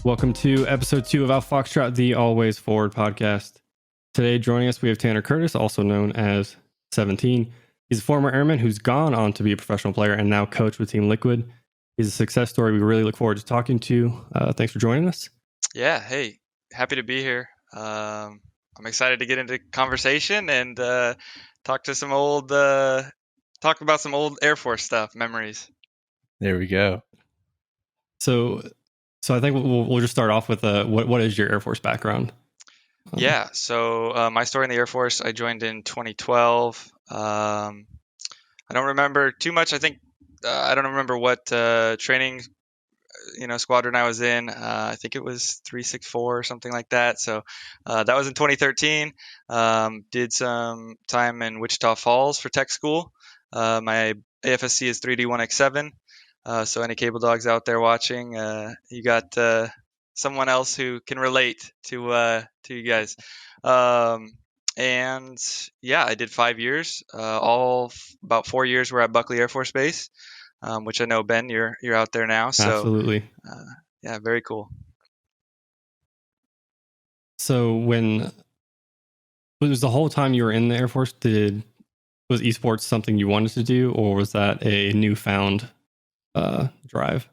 Welcome to episode 2 of Our Foxtrot, the Always Forward podcast. Today, joining us, we have Tanner Curtis, also known as 17. He's a former airman who's gone on to be a professional player and now coach with Team Liquid. He's a success story we really look forward to talking to. Thanks for joining us. Yeah, hey, happy to be here. I'm excited to get into conversation and talk about some old Air Force stuff, memories. There we go. So I think we'll just start off with what is your Air Force background? Yeah, so my story in the Air Force, I joined in 2012. I don't remember too much. I think I don't remember what training squadron I was in. I think it was 364 or something like that. So that was in 2013. Did some time in Wichita Falls for tech school. My AFSC is 3D1X7. So any cable dogs out there watching, you got someone else who can relate to you guys. And yeah, I did 5 years. About 4 years were at Buckley Air Force Base. Which I know, Ben, you're out there now. So, absolutely. Yeah, very cool. So was the whole time you were in the Air Force, was esports something you wanted to do, or was that a newfound drive?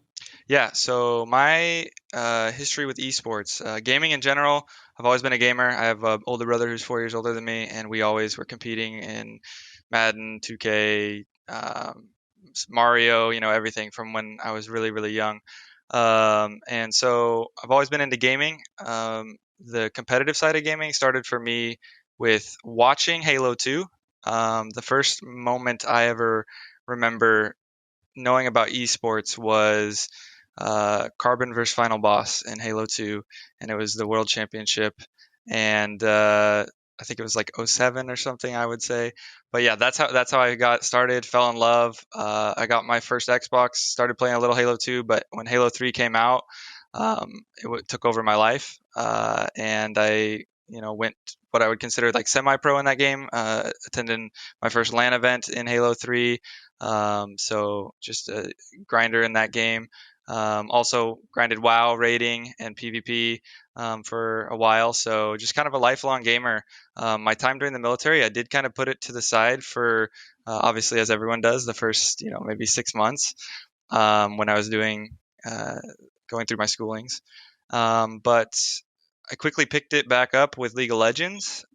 Yeah, so my history with esports, gaming in general, I've always been a gamer. I have an older brother who's 4 years older than me, and we always were competing in Madden, 2K, Mario, everything from when I was really, really young. And so I've always been into gaming. The competitive side of gaming started for me with watching Halo 2. The first moment I ever remember knowing about esports was Carbon versus Final Boss in Halo 2, and it was the World Championship. And I think it was like 07 or something, I would say. But yeah, that's how I got started, fell in love. I got my first Xbox, started playing a little Halo 2, but when Halo 3 came out, took over my life. And I, went what I would consider like semi-pro in that game, attending my first LAN event in Halo 3. So just a grinder in that game. Also grinded WoW rating and PvP for a while. So just kind of a lifelong gamer. My time during the military, I did kind of put it to the side for, obviously, as everyone does, the first, maybe 6 months when I was going through my schoolings. But I quickly picked it back up with League of Legends,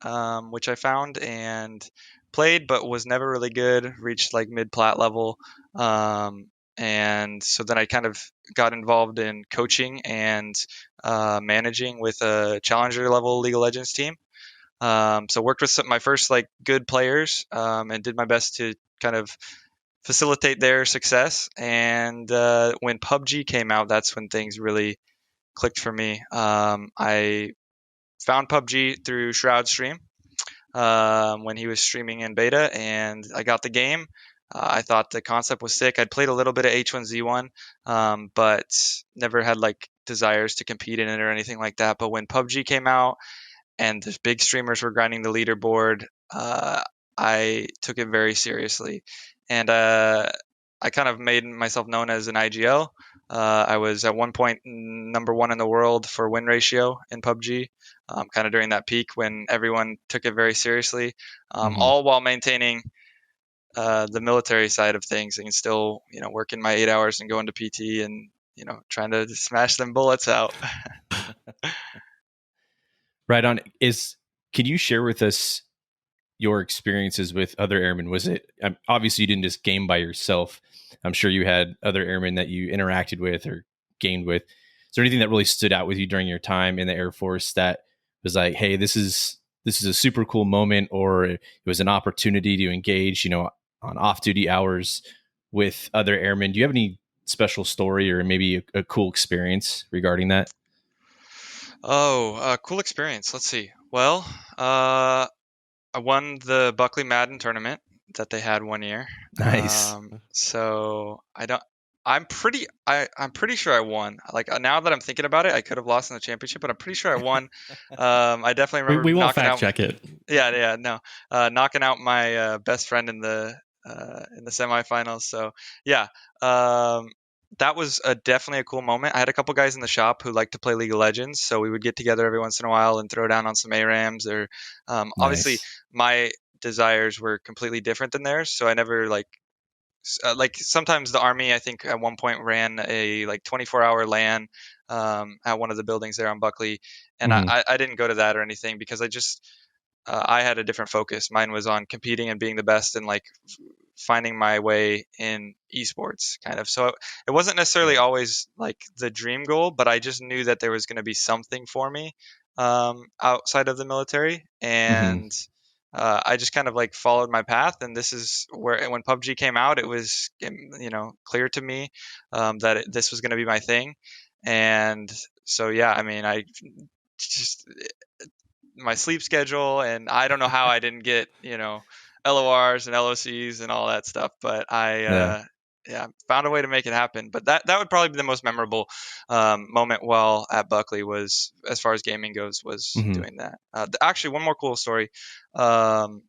which I found and played, but was never really good, reached like mid-plat level. And so then I kind of got involved in coaching and managing with a challenger level League of Legends team. So worked with my first like good players and did my best to kind of facilitate their success. And when PUBG came out, that's when things really clicked for me. I found PUBG through Shroud Stream when he was streaming in beta, and I got the game. I thought the concept was sick. I'd played a little bit of H1Z1, but never had like desires to compete in it or anything like that. But when PUBG came out and the big streamers were grinding the leaderboard, I took it very seriously. And I kind of made myself known as an IGL. I was at one point number 1 in the world for win ratio in PUBG, kind of during that peak when everyone took it very seriously, all while maintaining the military side of things and still, working my 8 hours and going to PT and, trying to smash them bullets out. Right on. Can you share with us your experiences with other airmen? Was it, obviously you didn't just game by yourself. I'm sure you had other airmen that you interacted with or gamed with. Is there anything that really stood out with you during your time in the Air Force that was like, hey, this is a super cool moment, or it was an opportunity to engage, on off-duty hours with other airmen? Do you have any special story or maybe a cool experience regarding that? Oh, cool experience. Let's see. Well, I won the Buckley Madden tournament that they had one year. Nice. So I'm pretty sure I won. Like now that I'm thinking about it, I could have lost in the championship, but I'm pretty sure I won. I definitely remember we won't knocking fact out. check it. Yeah, no, knocking out my best friend in the semifinals. So yeah, that was definitely a cool moment. I had a couple guys in the shop who liked to play League of Legends, so we would get together every once in a while and throw down on some ARAMs. Or obviously, Nice. my desires were completely different than theirs, so I never like sometimes the army, I think at one point ran a like 24-hour LAN at one of the buildings there on Buckley, and Mhm. I didn't go to that or anything because I had a different focus. Mine was on competing and being the best and like finding my way in esports kind of. So it wasn't necessarily Yeah. always like the dream goal, but I just knew that there was going to be something for me outside of the military. Mhm. And I just kind of like followed my path. And this is where, when PUBG came out, it was, clear to me that this was going to be my thing. And so, yeah, I mean, I just my sleep schedule, and I don't know how I didn't get LORs and LOCs and all that stuff, but I Yeah. yeah, found a way to make it happen. But that would probably be the most memorable moment while at Buckley, was as far as gaming goes, was Mhm. doing that. Actually, one more cool story. Um,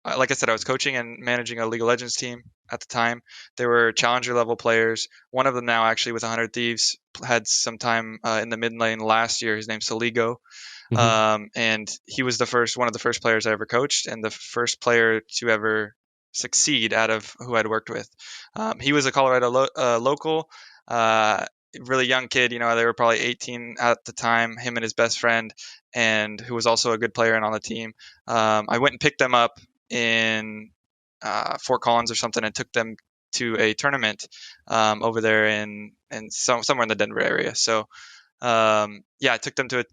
like I said, I was coaching and managing a League of Legends team at the time. They were challenger level players. One of them now, actually, with 100 Thieves, had some time in the mid lane last year. His name's Saligo. Mhm. And he was one of the first players I ever coached, and the first player to ever succeed out of who I'd worked with. He was a Colorado local, really young kid. They were probably 18 at the time. Him and his best friend, and who was also a good player and on the team. I went and picked them up in Fort Collins or something, and took them to a tournament over there in somewhere in the Denver area. So yeah, I took them to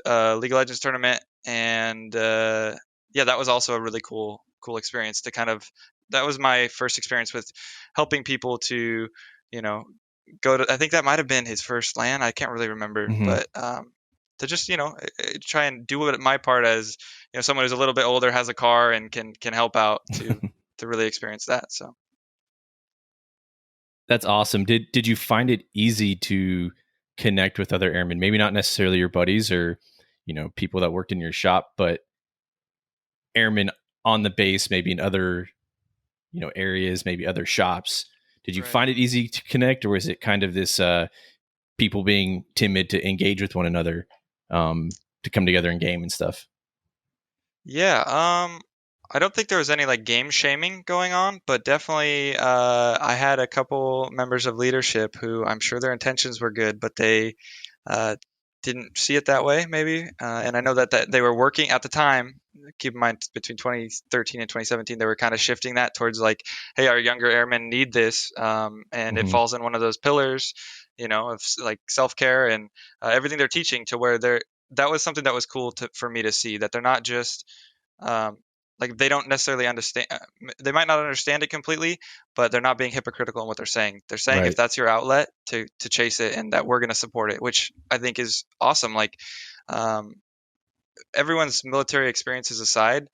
a League of Legends tournament, and yeah, that was also a really cool experience to kind of. That was my first experience with helping people to, you know, go to. I think that might have been his first LAN. I can't really remember, Mhm. but to just try and do my part as someone who's a little bit older, has a car, and can help out to really experience that. So. That's awesome. Did you find it easy to connect with other airmen? Maybe not necessarily your buddies or people that worked in your shop, but airmen on the base, maybe in other areas, maybe other shops. Did you Right. find it easy to connect, or was it kind of this people being timid to engage with one another, to come together and game and stuff? Yeah, I don't think there was any like game shaming going on, but definitely I had a couple members of leadership who I'm sure their intentions were good, but they uh, didn't see it that way, maybe. And I know that they were working at the time. Keep in mind, between 2013 and 2017, they were kind of shifting that towards like, hey, our younger airmen need this, and it Hmm. falls in one of those pillars, of like self care and everything they're teaching, to where they're that was something that was cool for me to see, that they're not just um, like they don't necessarily understand. They might not understand it completely, but they're not being hypocritical in what they're saying. They're saying if Right. that's your outlet to chase it, and that we're going to support it, which I think is awesome. Like um, everyone's military experiences aside,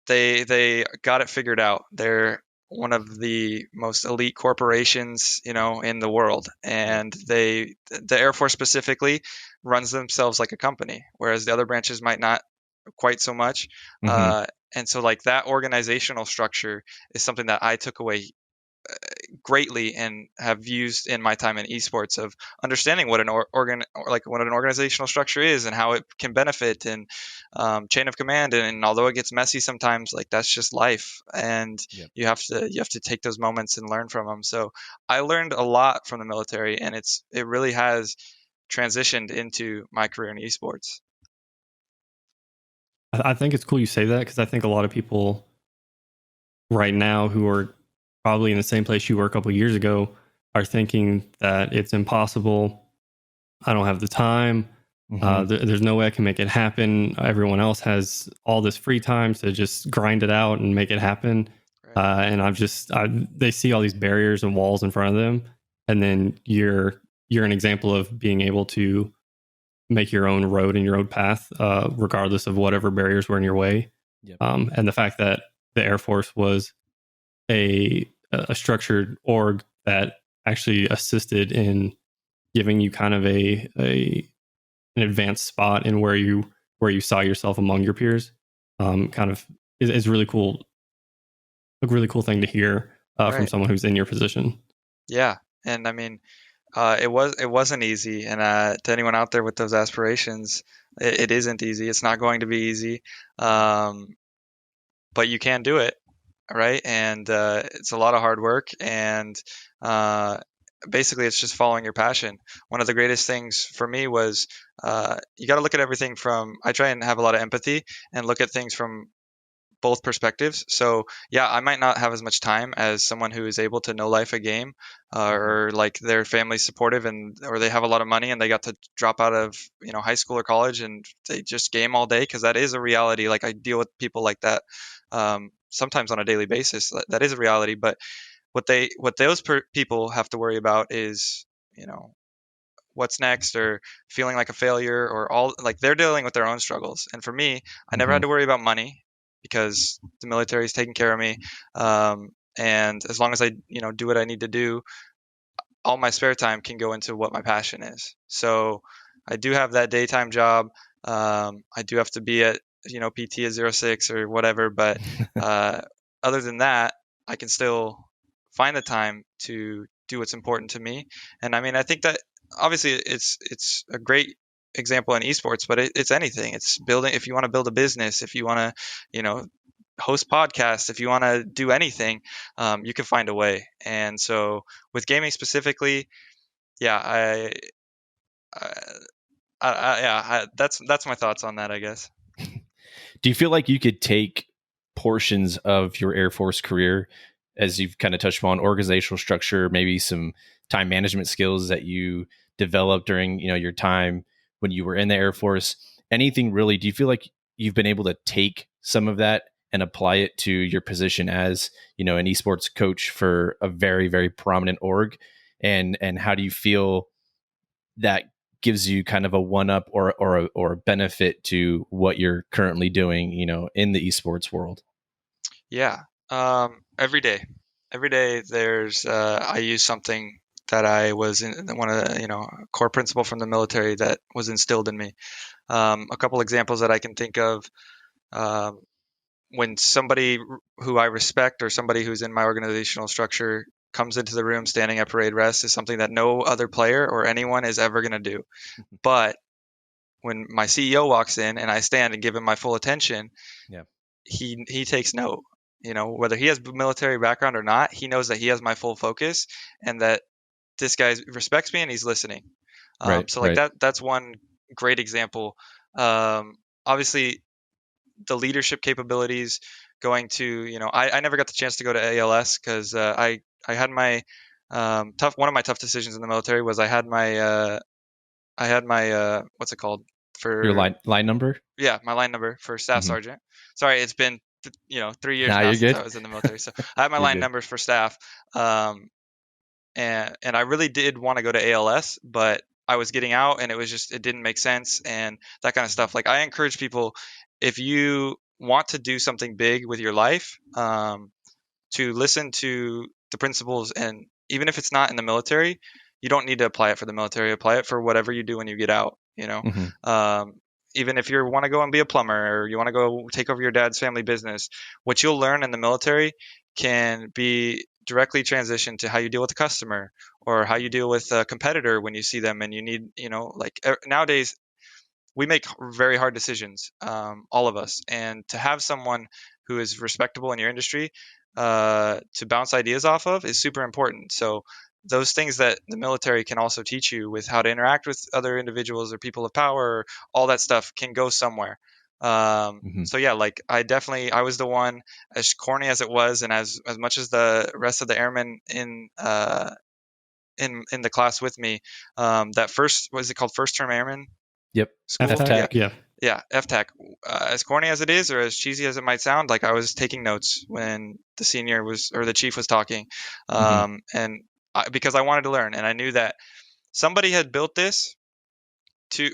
they got it figured out. They're one of the most elite corporations, in the world, Yep. and the Air Force specifically runs themselves like a company, whereas the other branches might not quite so much. Hmm. And so, like, that organizational structure is something that I took away greatly and have used in my time in esports, of understanding what what an organizational structure is and how it can benefit, and chain of command, and although it gets messy sometimes, like that's just life, and Yep. you have to take those moments and learn from them. So I learned a lot from the military, and it really has transitioned into my career in esports. I think it's cool you say that, because I think a lot of people right now who are probably in the same place you were a couple of years ago are thinking that it's impossible. I don't have the time. Hmm. There's no way I can make it happen. Everyone else has all this free time to just grind it out and make it happen. Right. And they see all these barriers and walls in front of them, and then you're an example of being able to make your own road and your own path, regardless of whatever barriers were in your way. Yep. And the fact that the Air Force was a structured org that actually assisted in giving you kind of an advanced spot in where you saw yourself among your peers, kind of is really cool. A really cool thing to hear from Right. someone who's in your position. Yeah. And I mean, it wasn't easy. And to anyone out there with those aspirations, it isn't easy. It's not going to be easy. But you can do it, right? And it's a lot of hard work, and uh, basically it's just following your passion. One of the greatest things for me was you got to look at everything from. I try and have a lot of empathy and look at things from both perspectives. So yeah, I might not have as much time as someone who is able to know life a game, or like their family's supportive and or they have a lot of money and they got to drop out of high school or college and they just game all day, because that is a reality. Like I deal with people like that sometimes on a daily basis. That is a reality. But what those people have to worry about is what's next, or feeling like a failure, or all, like they're dealing with their own struggles. And for me, I never had to worry about money because the military is taking care of me. And as long as I do what I need to do, all my spare time can go into what my passion is. So I do have that daytime job. I do have to be at PT at 06 or whatever, but other than that, I can still find the time to do what's important to me. And I mean, I think that obviously it's a great example in esports, but it's anything. It's building. If you want to build a business, if you want to, host podcasts, if you want to do anything, you can find a way. And so with gaming specifically, yeah, I, that's my thoughts on that, I guess. Do you feel like you could take portions of your Air Force career, as you've kind of touched on, organizational structure, maybe some time management skills that you developed during your time when you were in the Air Force, anything really? Do you feel like you've been able to take some of that and apply it to your position as an esports coach for a very, very prominent org? And how do you feel that gives you kind of a one up or a benefit to what you're currently doing, in the esports world? Yeah. Every day there's, I use something that I was in one of the, core principle from the military that was instilled in me. A couple examples that I can think of, when somebody who I respect or somebody who's in my organizational structure comes into the room standing at parade rest is something that no other player or anyone is ever going to do. But when my CEO walks in and I stand and give him my full attention, Yeah. he takes note. Whether he has military background or not, he knows that he has my full focus and that this guy respects me and he's listening. Right. So like right. that's one great example. Obviously, the leadership capabilities, going to, I never got the chance to go to ALS because I had my one of my tough decisions in the military was I had my what's it called Your for line number? yeah, my line number for staff Mhm. sergeant. Sorry, it's been 3 years Nah, now you're since good. I was in the military, so I have my You're line good. numbers for staff. And I really did want to go to ALS, but I was getting out and it didn't make sense and that kind of stuff. Like I encourage people, if you want to do something big with your life, to listen to the principles. And even if it's not in the military, you don't need to apply it for the military. Apply it for whatever you do when you get out. Mhm. Even if you want to go and be a plumber or you want to go take over your dad's family business, what you'll learn in the military can be directly transitioned to how you deal with a customer or how you deal with a competitor when you see them and you need, like nowadays we make very hard decisions, all of us, and to have someone who is respectable in your industry to bounce ideas off of is super important. So those things that the military can also teach you with how to interact with other individuals or people of power, all that stuff can go somewhere. Mhm. So yeah, like I was the one, as corny as it was, and as much as the rest of the airmen in the class with me, that first, what is it called, first term airman Yep. school? FTech, yeah. Yeah, FTech. As corny as it is, or as cheesy as it might sound, like I was taking notes when the senior was or the chief was talking, Mhm. and because I wanted to learn, and I knew that somebody had built this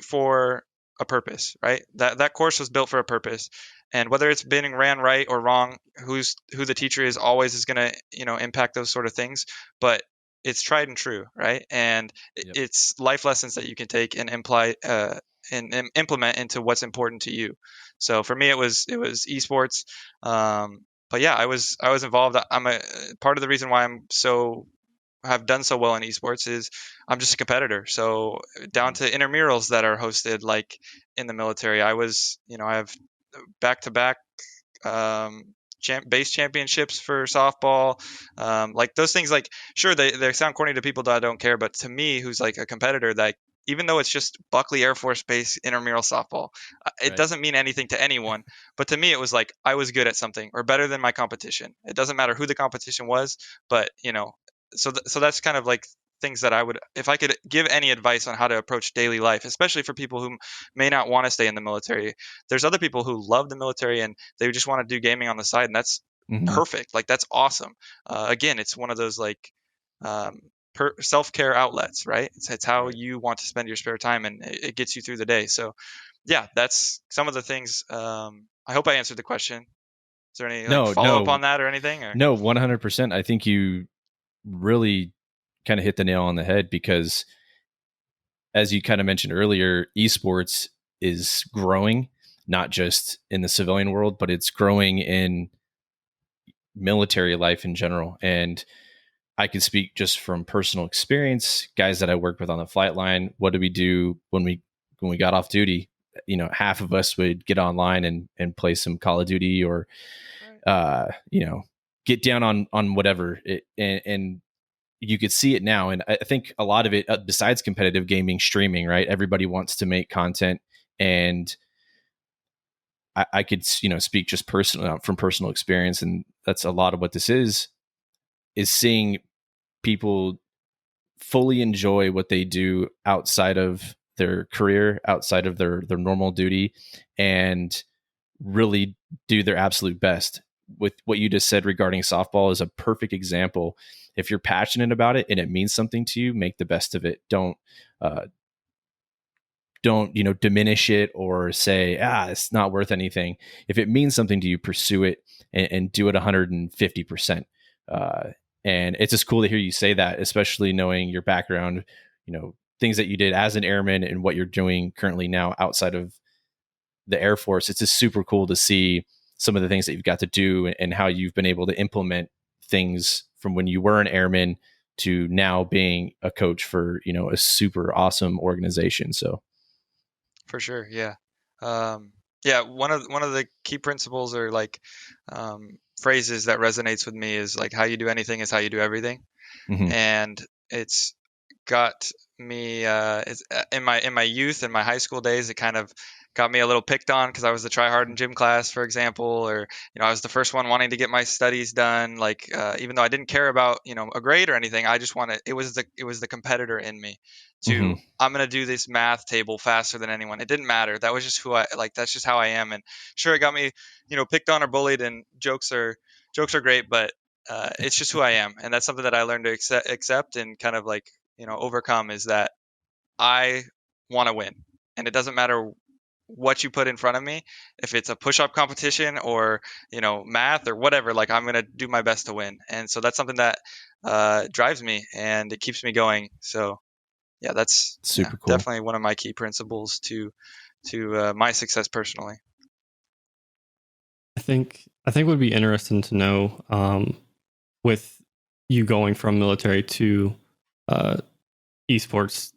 for a purpose, right? That course was built for a purpose, and whether it's been ran right or wrong, who the teacher is always is going to impact those sort of things, but it's tried and true, right? And Yep. it's life lessons that you can take and and implement into what's important to you. So for me, it was esports. But yeah, I was involved. I'm a part of the reason why I'm so have done so well in esports is I'm just a competitor. So down to intramurals that are hosted like in the military. I have back-to-back base championships for softball. Like those things, like sure they sound corny to people that don't care, but to me, who's like a competitor, that even though it's just Buckley Air Force Base intramural softball, it Right. doesn't mean anything to anyone. But to me, it was like I was good at something or better than my competition. It doesn't matter who the competition was, but so that's kind of like things that I would, if I could give any advice on how to approach daily life, especially for people who may not want to stay in the military. There's other people who love the military and they just want to do gaming on the side, and that's Mhm. perfect. Like that's awesome. Again, it's one of those like um, self-care outlets, right? It's how Right. you want to spend your spare time, and it gets you through the day. So yeah, that's some of the things. I hope I answered the question. Is there any like No, follow up no, on that or anything? Or no, 100%. I think you really kind of hit the nail on the head because, as you kind of mentioned earlier, esports is growing, not just in the civilian world, but it's growing in military life in general. And I can speak just from personal experience, guys that I work with on the flight line. What do we do when we got off duty? Half of us would get online and play some Call of Duty or right. get down on whatever and you could see it now. And I think a lot of it, besides competitive gaming, streaming, right? Everybody wants to make content, and I could speak just personal from personal experience, and that's a lot of what this is seeing people fully enjoy what they do outside of their career, outside of their normal duty, and really do their absolute best. With what you just said regarding softball is a perfect example. If you're passionate about it and it means something to you, make the best of it. Uh, don't diminish it or say it's not worth anything. If it means something to you, pursue it and do it 150%. And it's just cool to hear you say that, especially knowing your background, things that you did as an airman and what you're doing currently now outside of the Air Force. It's just super cool to see some of the things that you've got to do and how you've been able to implement things from when you were an airman to now being a coach for a super awesome organization. So For sure, yeah. Yeah, one of the key principles or like phrases that resonates with me is like how you do anything is how you do everything. mhm. And it's got me in my youth and my high school days. It kind of got me a little picked on because I was the try hard in gym class, for example, or I was the first one wanting to get my studies done. Like even though I didn't care about a grade or anything, I just wanted, it was the competitor in me to, Mhm. I'm gonna do this math table faster than anyone. It didn't matter. That was just who I like. That's just how I am. And sure, it got me picked on or bullied, and jokes are great, but it's just who I am, and that's something that I learned to accept and kind of like overcome. Is that I want to win, and it doesn't matter what you put in front of me. If it's a push-up competition or math or whatever, like I'm gonna do my best to win, and so that's something that drives me and it keeps me going. So yeah, that's Super cool. definitely one of my key principles to my success personally. I think it would be interesting to know with you going from military to uh, esports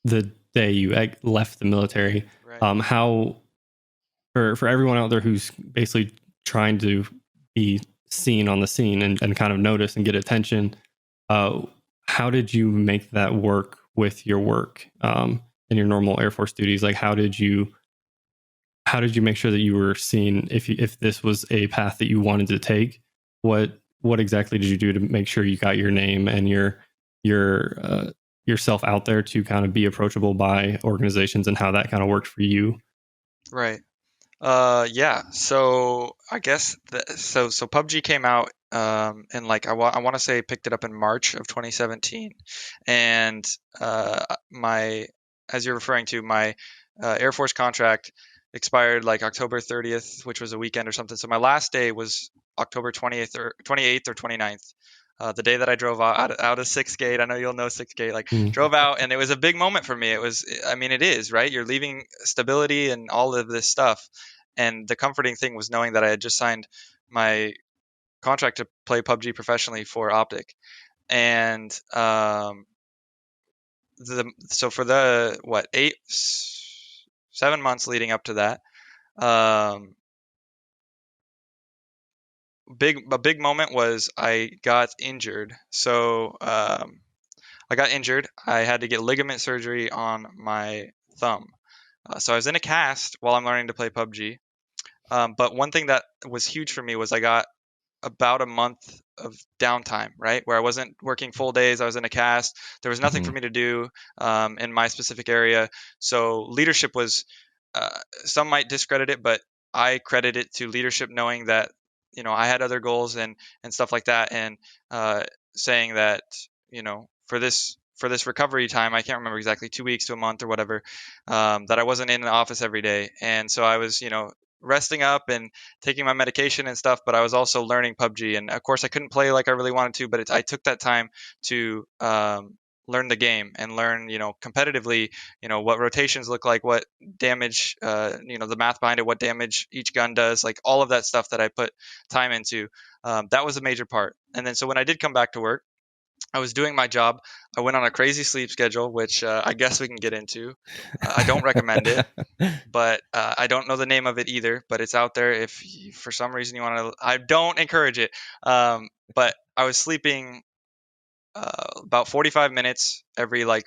the day you left the military. Right. How for everyone out there who's basically trying to be seen on the scene and kind of notice and get attention, uh, how did you make that work with your work and your normal Air Force duties? Like, how did you make sure that you were seen if this was a path that you wanted to take? What exactly did you do to make sure you got your name and yourself out there to kind of be approachable by organizations, and how that kind of worked for you? Right. Yeah. So I guess so PUBG came out and like I want to say I picked it up in March of 2017, and my as you're referring to my Air Force contract expired like October 30th, which was a weekend or something. So my last day was October 20th or 28th or 29th. The day that I drove out of Sixth Gate. I know you'll know Sixth Gate. Like Mm. drove out, and it was a big moment for me. It was, I mean, it is right. You're leaving stability and all of this stuff, and the comforting thing was knowing that I had just signed my contract to play PUBG professionally for Optic. And so for the 7 months leading up to that, um, a big moment was I got injured. So I got injured. I had to get ligament surgery on my thumb. So I was in a cast while I'm learning to play PUBG. But one thing that was huge for me was I got about a month of downtime, right? Where I wasn't working full days. I was in a cast. There was nothing for me to do in my specific area. So leadership was, some might discredit it, but I credit it to leadership, knowing that, I had other goals and stuff like that. And saying that, for this recovery time, I can't remember exactly, 2 weeks to a month or whatever, that I wasn't in the office every day. And so I was, resting up and taking my medication and stuff, but I was also learning PUBG. And of course, I couldn't play like I really wanted to, but I took that time to learn the game and learn, competitively, what rotations look like, what damage, the math behind it, what damage each gun does, like all of that stuff that I put time into. That was a major part. And then so when I did come back to work, I was doing my job. I went on a crazy sleep schedule, which I guess we can get into. I don't recommend it, but I don't know the name of it either. But it's out there if for some reason you want to. I don't encourage it. But I was sleeping about 45 minutes every like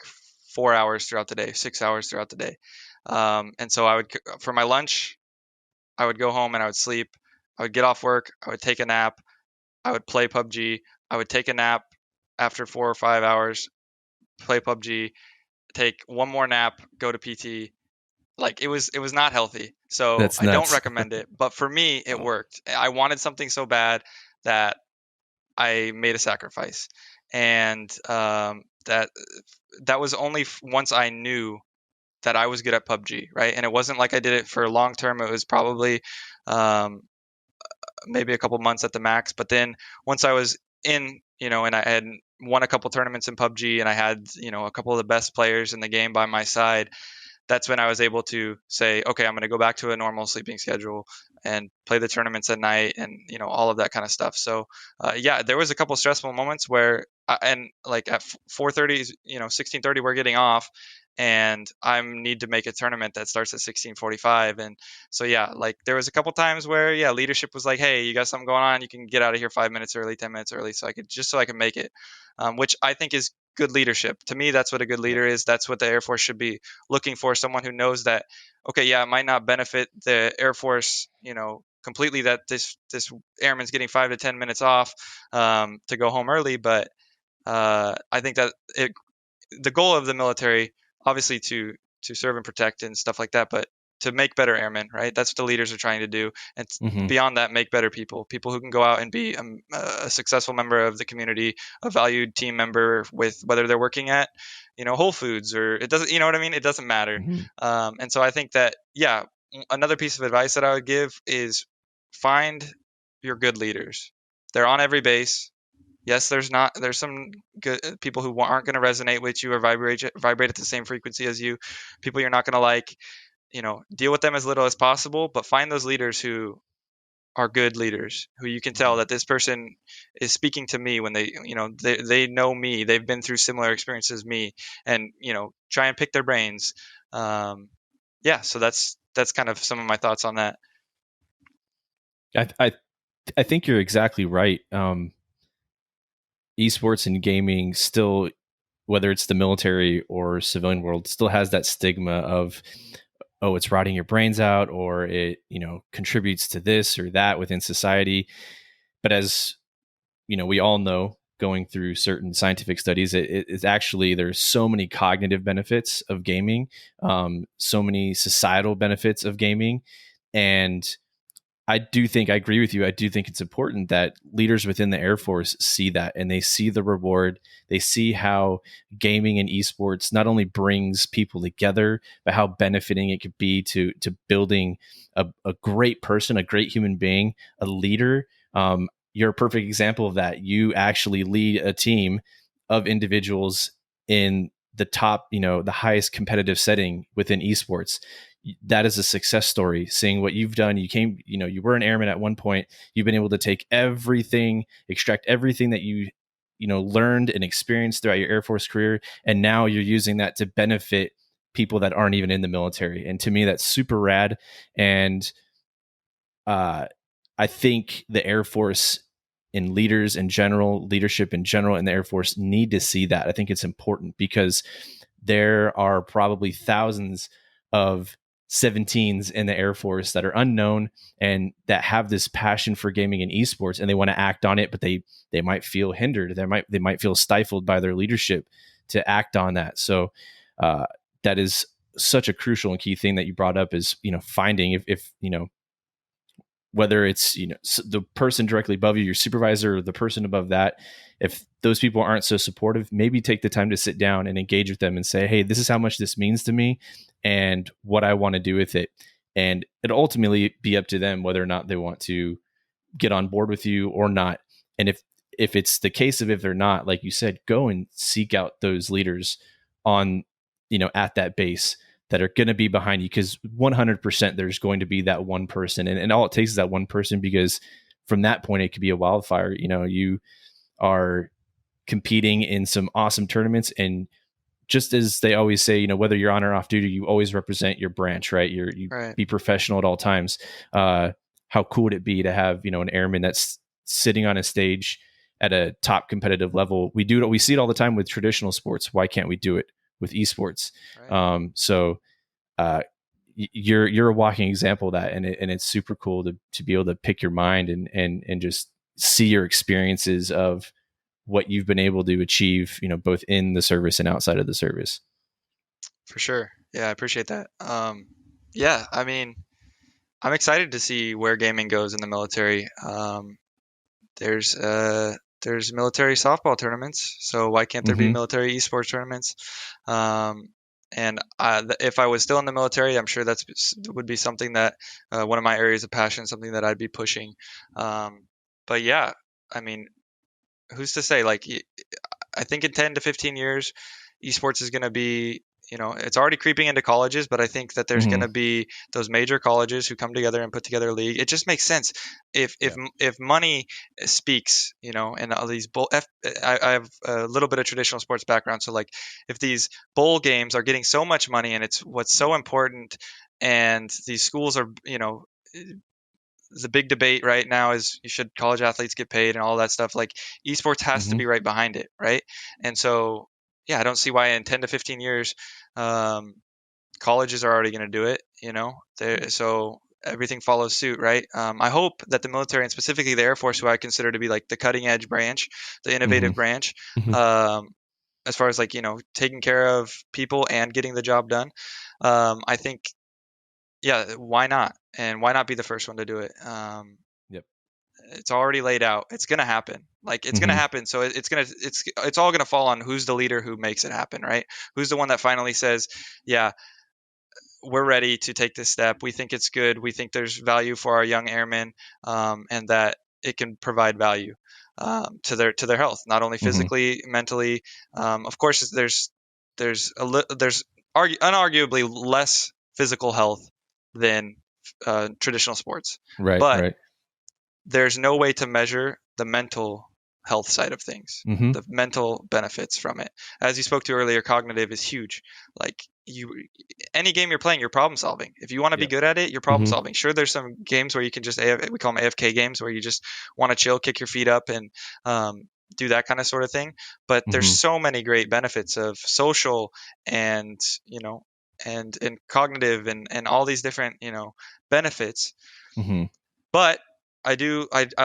4 hours throughout the day, 6 hours throughout the day. And so for my lunch, I would go home and I would sleep. I would get off work. I would take a nap. I would play PUBG. I would take a nap after 4 or 5 hours, play PUBG, take one more nap, go to PT. Like it was not healthy. So That's I don't nuts. recommend it. But for me, it worked. I wanted something so bad that I made a sacrifice, and that was only once I knew that I was good at PUBG, right? And it wasn't like I did it for long term. It was probably um, maybe a couple months at the max. But then once I was in, and I had won a couple tournaments in PUBG, and I had, a couple of the best players in the game by my side, that's when I was able to say, okay, I'm going to go back to a normal sleeping schedule and play the tournaments at night, and all of that kind of stuff. So yeah, there was a couple stressful moments where, and like at 4:30, 16:30, we're getting off, and I need to make a tournament that starts at 16:45. And so yeah, like there was a couple times where yeah, leadership was like, hey, you got something going on, you can get out of here 5 minutes early, 10 minutes early, so I could make it, which I think is good leadership. To me, that's what a good leader is. That's what the Air Force should be looking for. Someone who knows that, okay, yeah, it might not benefit the Air Force, completely, that this airman's getting 5 to 10 minutes off to go home early, but I think that the goal of the military, obviously, to serve and protect and stuff like that, but to make better airmen, right? That's what the leaders are trying to do, and beyond that, make better people who can go out and be a successful member of the community, a valued team member, with whether they're working at Whole Foods, or it doesn't, you know what I mean? It doesn't matter. And so I think that, yeah, another piece of advice that I would give is find your good leaders. They're on every base. Yes, there's some good people who aren't going to resonate with you or vibrate at the same frequency as you. People you're not going to like. Deal with them as little as possible, but find those leaders who are good leaders, who you can tell that this person is speaking to me when they know me, they've been through similar experiences as me, and try and pick their brains. Yeah, so that's kind of some of my thoughts on that. I think you're exactly right. Esports and gaming still, whether it's the military or civilian world, still has that stigma of, oh, it's rotting your brains out, or it, contributes to this or that within society. But as we all know, going through certain scientific studies, it's actually, there's so many cognitive benefits of gaming, so many societal benefits of gaming. And I agree with you. I do think it's important that leaders within the Air Force see that, and they see the reward. They see how gaming and esports not only brings people together, but how benefiting it could be to building a great person, a great human being, a leader. You're a perfect example of that. You actually lead a team of individuals in the top, the highest competitive setting within esports. That is a success story. Seeing what you've done, you were an airman at one point. You've been able to take everything, extract everything that you learned and experienced throughout your Air Force career, and now you're using that to benefit people that aren't even in the military. And to me, that's super rad. And I think the Air Force and leadership in general in the Air Force need to see that. I think it's important because there are probably thousands of 17s in the Air Force that are unknown and that have this passion for gaming and esports, and they want to act on it, but they might feel hindered. They might feel stifled by their leadership to act on that. So that is such a crucial and key thing that you brought up is, finding if whether it's the person directly above you, your supervisor, or the person above that, if those people aren't so supportive, maybe take the time to sit down and engage with them and say, hey, this is how much this means to me and what I want to do with it. And it'll ultimately be up to them whether or not they want to get on board with you or not. And if it's the case of if they're not, like you said, go and seek out those leaders on at that base that are going to be behind you, because 100% there's going to be that one person, and all it takes is that one person, because from that point it could be a wildfire. You are competing in some awesome tournaments, and just as they always say, whether you're on or off duty, you always represent your branch, right? You Right. be professional at all times. How cool would it be to have an airman that's sitting on a stage at a top competitive level? We see it all the time with traditional sports. Why can't we do it with esports? Right. So you're a walking example of that, and it's super cool to be able to pick your mind and just see your experiences of what you've been able to achieve, both in the service and outside of the service. For sure. Yeah, I appreciate that. Yeah, I mean, I'm excited to see where gaming goes in the military. There's military softball tournaments, so why can't there be military esports tournaments? And if I was still in the military, I'm sure would be something that one of my areas of passion, something that I'd be pushing. But yeah, I mean, who's to say? Like, I think in 10 to 15 years, esports is going to be, it's already creeping into colleges, but I think that there's going to be those major colleges who come together and put together a league. It just makes sense if money speaks, and all these I have a little bit of traditional sports background, so like if these bowl games are getting so much money and it's what's so important, and these schools are, the big debate right now is should college athletes get paid and all that stuff. Like esports has to be right behind it, right? And so, yeah, I don't see why in 10 to 15 years, colleges are already going to do it. So everything follows suit, right? I hope that the military, and specifically the Air Force, who I consider to be like the cutting edge branch, the innovative branch, as far as like taking care of people and getting the job done, I think, yeah, why not? And why not be the first one to do it? It's already laid out. It's gonna happen. Like it's gonna happen. So it's all gonna fall on who's the leader who makes it happen, right? Who's the one that finally says, yeah, we're ready to take this step. We think it's good. We think there's value for our young airmen, and that it can provide value to their health, not only physically, mentally. Of course, there's unarguably less physical health than traditional sports, but there's no way to measure the mental health side of things, the mental benefits from it. As you spoke to earlier, cognitive is huge. Like any game you're playing, you're problem solving. If you want to be good at it, you're problem solving. Sure, there's some games where you can just, we call them AFK games, where you just want to chill, kick your feet up, and do that kind of sort of thing. But there's so many great benefits of social and, and cognitive and all these different, benefits. But I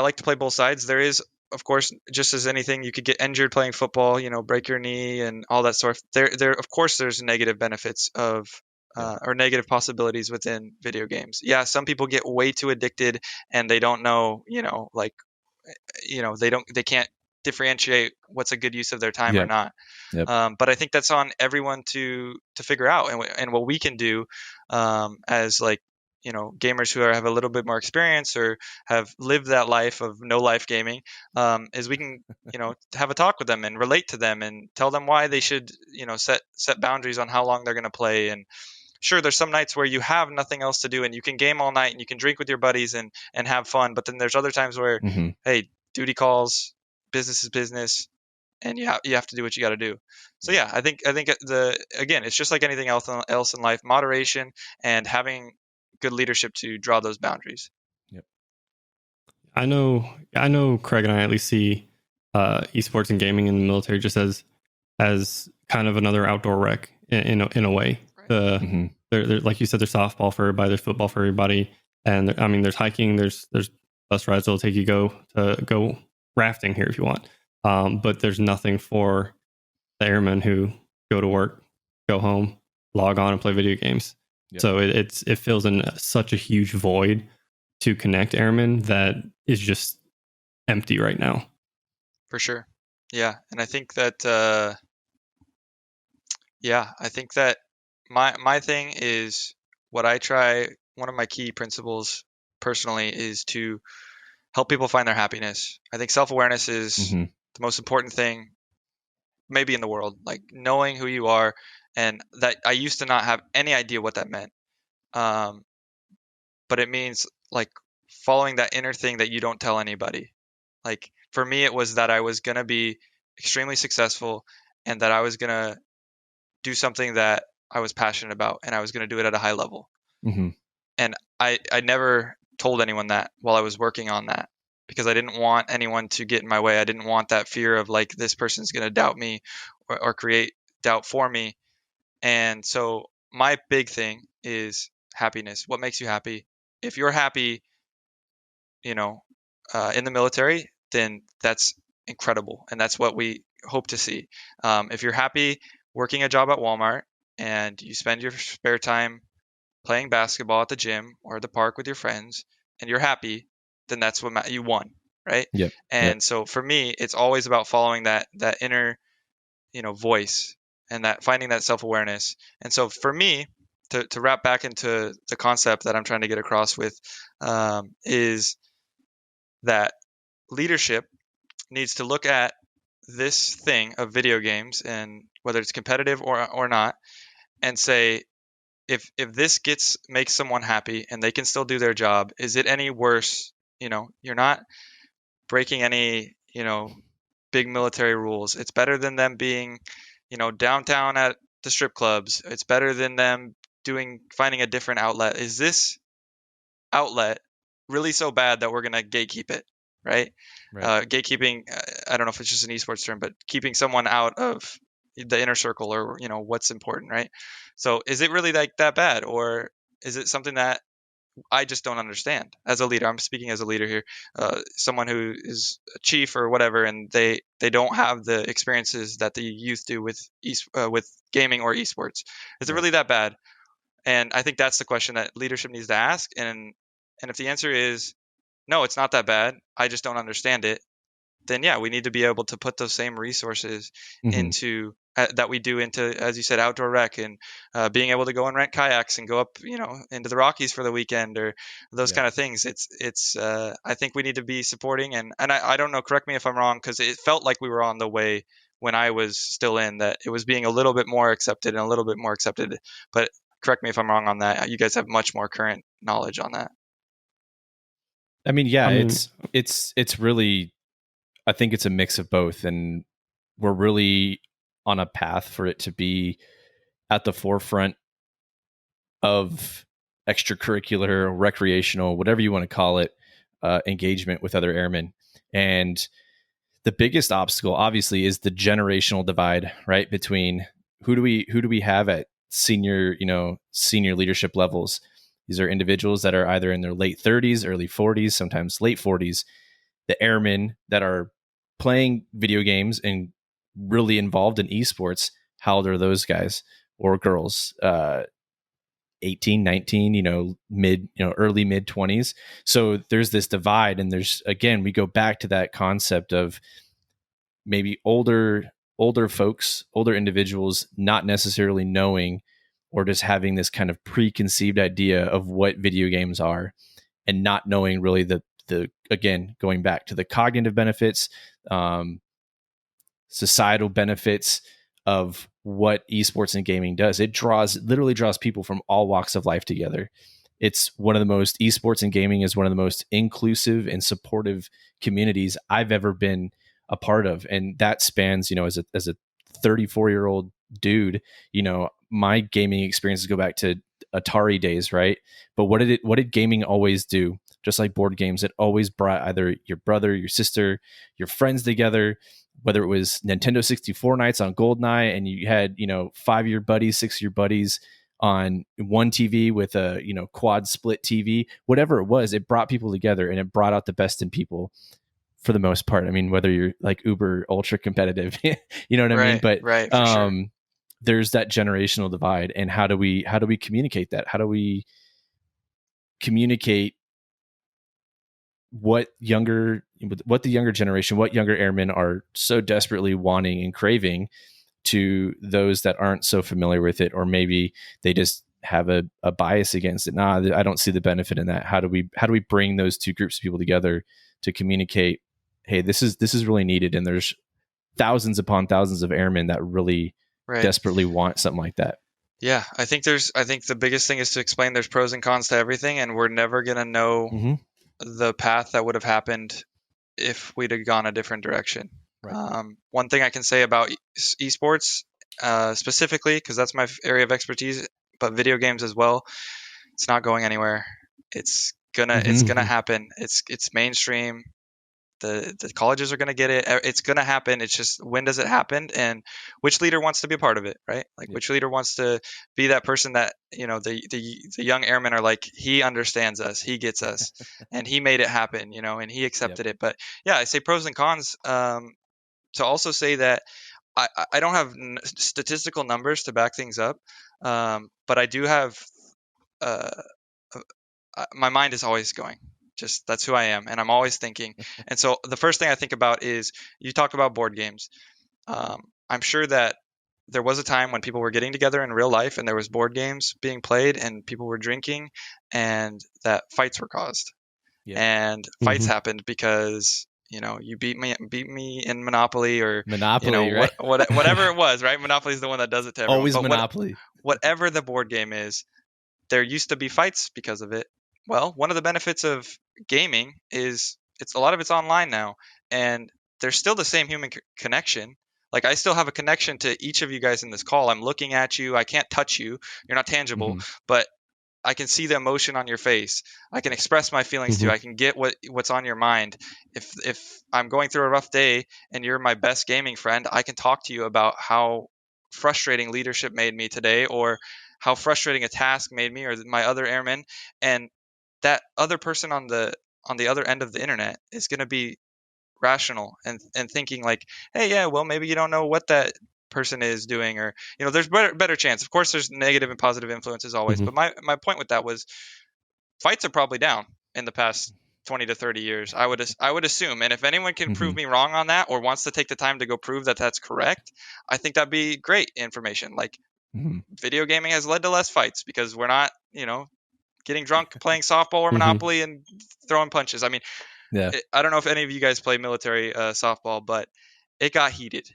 like to play both sides. There is, of course, just as anything, you could get injured playing football, break your knee and all that sort of. There, of course, there's negative benefits of or negative possibilities within video games. Yeah, some people get way too addicted and they don't know, they can't differentiate what's a good use of their time or not. But I think that's on everyone to figure out, and what we can do as like gamers who have a little bit more experience or have lived that life of no life gaming, is we can have a talk with them and relate to them and tell them why they should set boundaries on how long they're going to play. And sure, there's some nights where you have nothing else to do and you can game all night and you can drink with your buddies and have fun, but then there's other times where hey, duty calls, business is business, and you have to do what you got to do. So yeah, I think again, it's just like anything else in life, moderation and having good leadership to draw those boundaries. Yep. I know Craig and I at least see esports and gaming in the military just as kind of another outdoor rec in a way. Right. There, like you said, there's softball for everybody, there's football for everybody, and I mean there's hiking, there's bus rides that'll take you go rafting here if you want. But there's nothing for the airmen who go to work, go home, log on and play video games. Yep. So it fills in such a huge void to connect airmen that is just empty right now. For sure. Yeah. And I think that, I think that my thing is what I try. One of my key principles personally is to help people find their happiness. I think self-awareness is the most important thing maybe in the world, like knowing who you are. And that I used to not have any idea what that meant. But it means like following that inner thing that you don't tell anybody. Like for me, it was that I was going to be extremely successful and that I was going to do something that I was passionate about and I was going to do it at a high level. And I never told anyone that while I was working on that because I didn't want anyone to get in my way. I didn't want that fear of like, this person's going to doubt me or create doubt for me. And so my big thing is happiness. What makes you happy? If you're happy, in the military, then that's incredible. And that's what we hope to see. If you're happy working a job at Walmart and you spend your spare time playing basketball at the gym or the park with your friends and you're happy, then that's what you won, right? Yep. And so for me, it's always about following that inner, voice and that finding that self-awareness. And so for me, to wrap back into the concept that I'm trying to get across with, is that leadership needs to look at this thing of video games and whether it's competitive or not, and say, if this makes someone happy and they can still do their job, is it any worse? You're not breaking any, big military rules. It's better than them being, downtown at the strip clubs. It's better than them finding a different outlet. Is this outlet really so bad that we're going to gatekeep it? Right. Gatekeeping, I don't know if it's just an esports term, but keeping someone out of the inner circle or, what's important. Right. So is it really like that bad, or is it something that I just don't understand as a leader? I'm speaking as a leader here, someone who is a chief or whatever, and they don't have the experiences that the youth do with gaming or esports. Is it really that bad? And I think that's the question that leadership needs to ask. And if the answer is no, it's not that bad, I just don't understand it, then yeah, we need to be able to put those same resources into that we do into, as you said, outdoor rec and being able to go and rent kayaks and go up, into the Rockies for the weekend or those kind of things. It's I think we need to be supporting, and I don't know, correct me if I'm wrong, because it felt like we were on the way when I was still in, that it was being a little bit more accepted and a little bit more accepted, but correct me if I'm wrong on that. You guys have much more current knowledge on that. I mean, it's really, I think it's a mix of both, and we're really on a path for it to be at the forefront of extracurricular, recreational, whatever you want to call it, engagement with other airmen. And the biggest obstacle, obviously, is the generational divide, right? Between who do we have at senior leadership levels. These are individuals that are either in their late 30s, early 40s, sometimes late 40s. The airmen that are playing video games and really involved in esports, how old are those guys or girls? 18, 19, early mid 20s. So there's this divide, and again, we go back to that concept of maybe older folks, older individuals not necessarily knowing or just having this kind of preconceived idea of what video games are and not knowing really the again, going back to the cognitive benefits, societal benefits of what esports and gaming does. It literally draws people from all walks of life together. It's esports and gaming is one of the most inclusive and supportive communities I've ever been a part of. And that spans, as a 34-year-old dude, my gaming experiences go back to Atari days, right? But what did gaming always do? Just like board games, it always brought either your brother, your sister, your friends together, whether it was Nintendo 64 nights on Goldeneye and you had, 5-year buddies, 6-year buddies on one TV with a, quad split TV, whatever it was, it brought people together and it brought out the best in people for the most part. I mean, whether you're like uber ultra competitive, you know what I mean? But right, for sure. There's that generational divide, and how do we communicate that? How do we communicate what the younger generation, what younger airmen are so desperately wanting and craving to those that aren't so familiar with it, or maybe they just have a bias against it? I don't see the benefit in that. How do we bring those two groups of people together to communicate, hey, this is really needed, and there's thousands upon thousands of airmen that really desperately want something like that. Yeah, I think the biggest thing is to explain there's pros and cons to everything, and we're never going to know the path that would have happened if we'd have gone a different direction. Right. One thing I can say about esports specifically, because that's my area of expertise, but video games as well, it's not going anywhere. It's gonna happen. It's mainstream. The colleges are going to get it. It's going to happen. It's just, when does it happen, and which leader wants to be a part of it, right? Like, which leader wants to be that person that, the young airmen are like, he understands us, he gets us, and he made it happen, and he accepted it. But yeah, I say pros and cons. To also say that I don't have statistical numbers to back things up, but I do have. My mind is always going. Just, that's who I am, and I'm always thinking. And so the first thing I think about is, you talked about board games. I'm sure that there was a time when people were getting together in real life and there was board games being played and people were drinking, and that fights were caused. And fights happened because you beat me in Monopoly, or right? whatever it was, right? Monopoly is the one that does it to everyone. Always Monopoly. Whatever the board game is, there used to be fights because of it. Well, one of the benefits of gaming is a lot of it's online now, and there's still the same human connection. Like, I still have a connection to each of you guys in this call. I'm looking at you. I can't touch you. You're not tangible, but I can see the emotion on your face. I can express my feelings to you. I can get what's on your mind. If I'm going through a rough day and you're my best gaming friend, I can talk to you about how frustrating leadership made me today, or how frustrating a task made me, or my other airmen. And that other person on the other end of the internet is going to be rational and thinking like, hey, yeah, well, maybe you don't know what that person is doing, or there's better chance. Of course, there's negative and positive influences always, but my point with that was, fights are probably down in the past 20 to 30 years, I would assume. And if anyone can prove me wrong on that, or wants to take the time to go prove that that's correct, I think that'd be great information. Like, video gaming has led to less fights because we're not getting drunk playing softball or Monopoly and throwing punches. I mean, I don't know if any of you guys play military softball, but it got heated,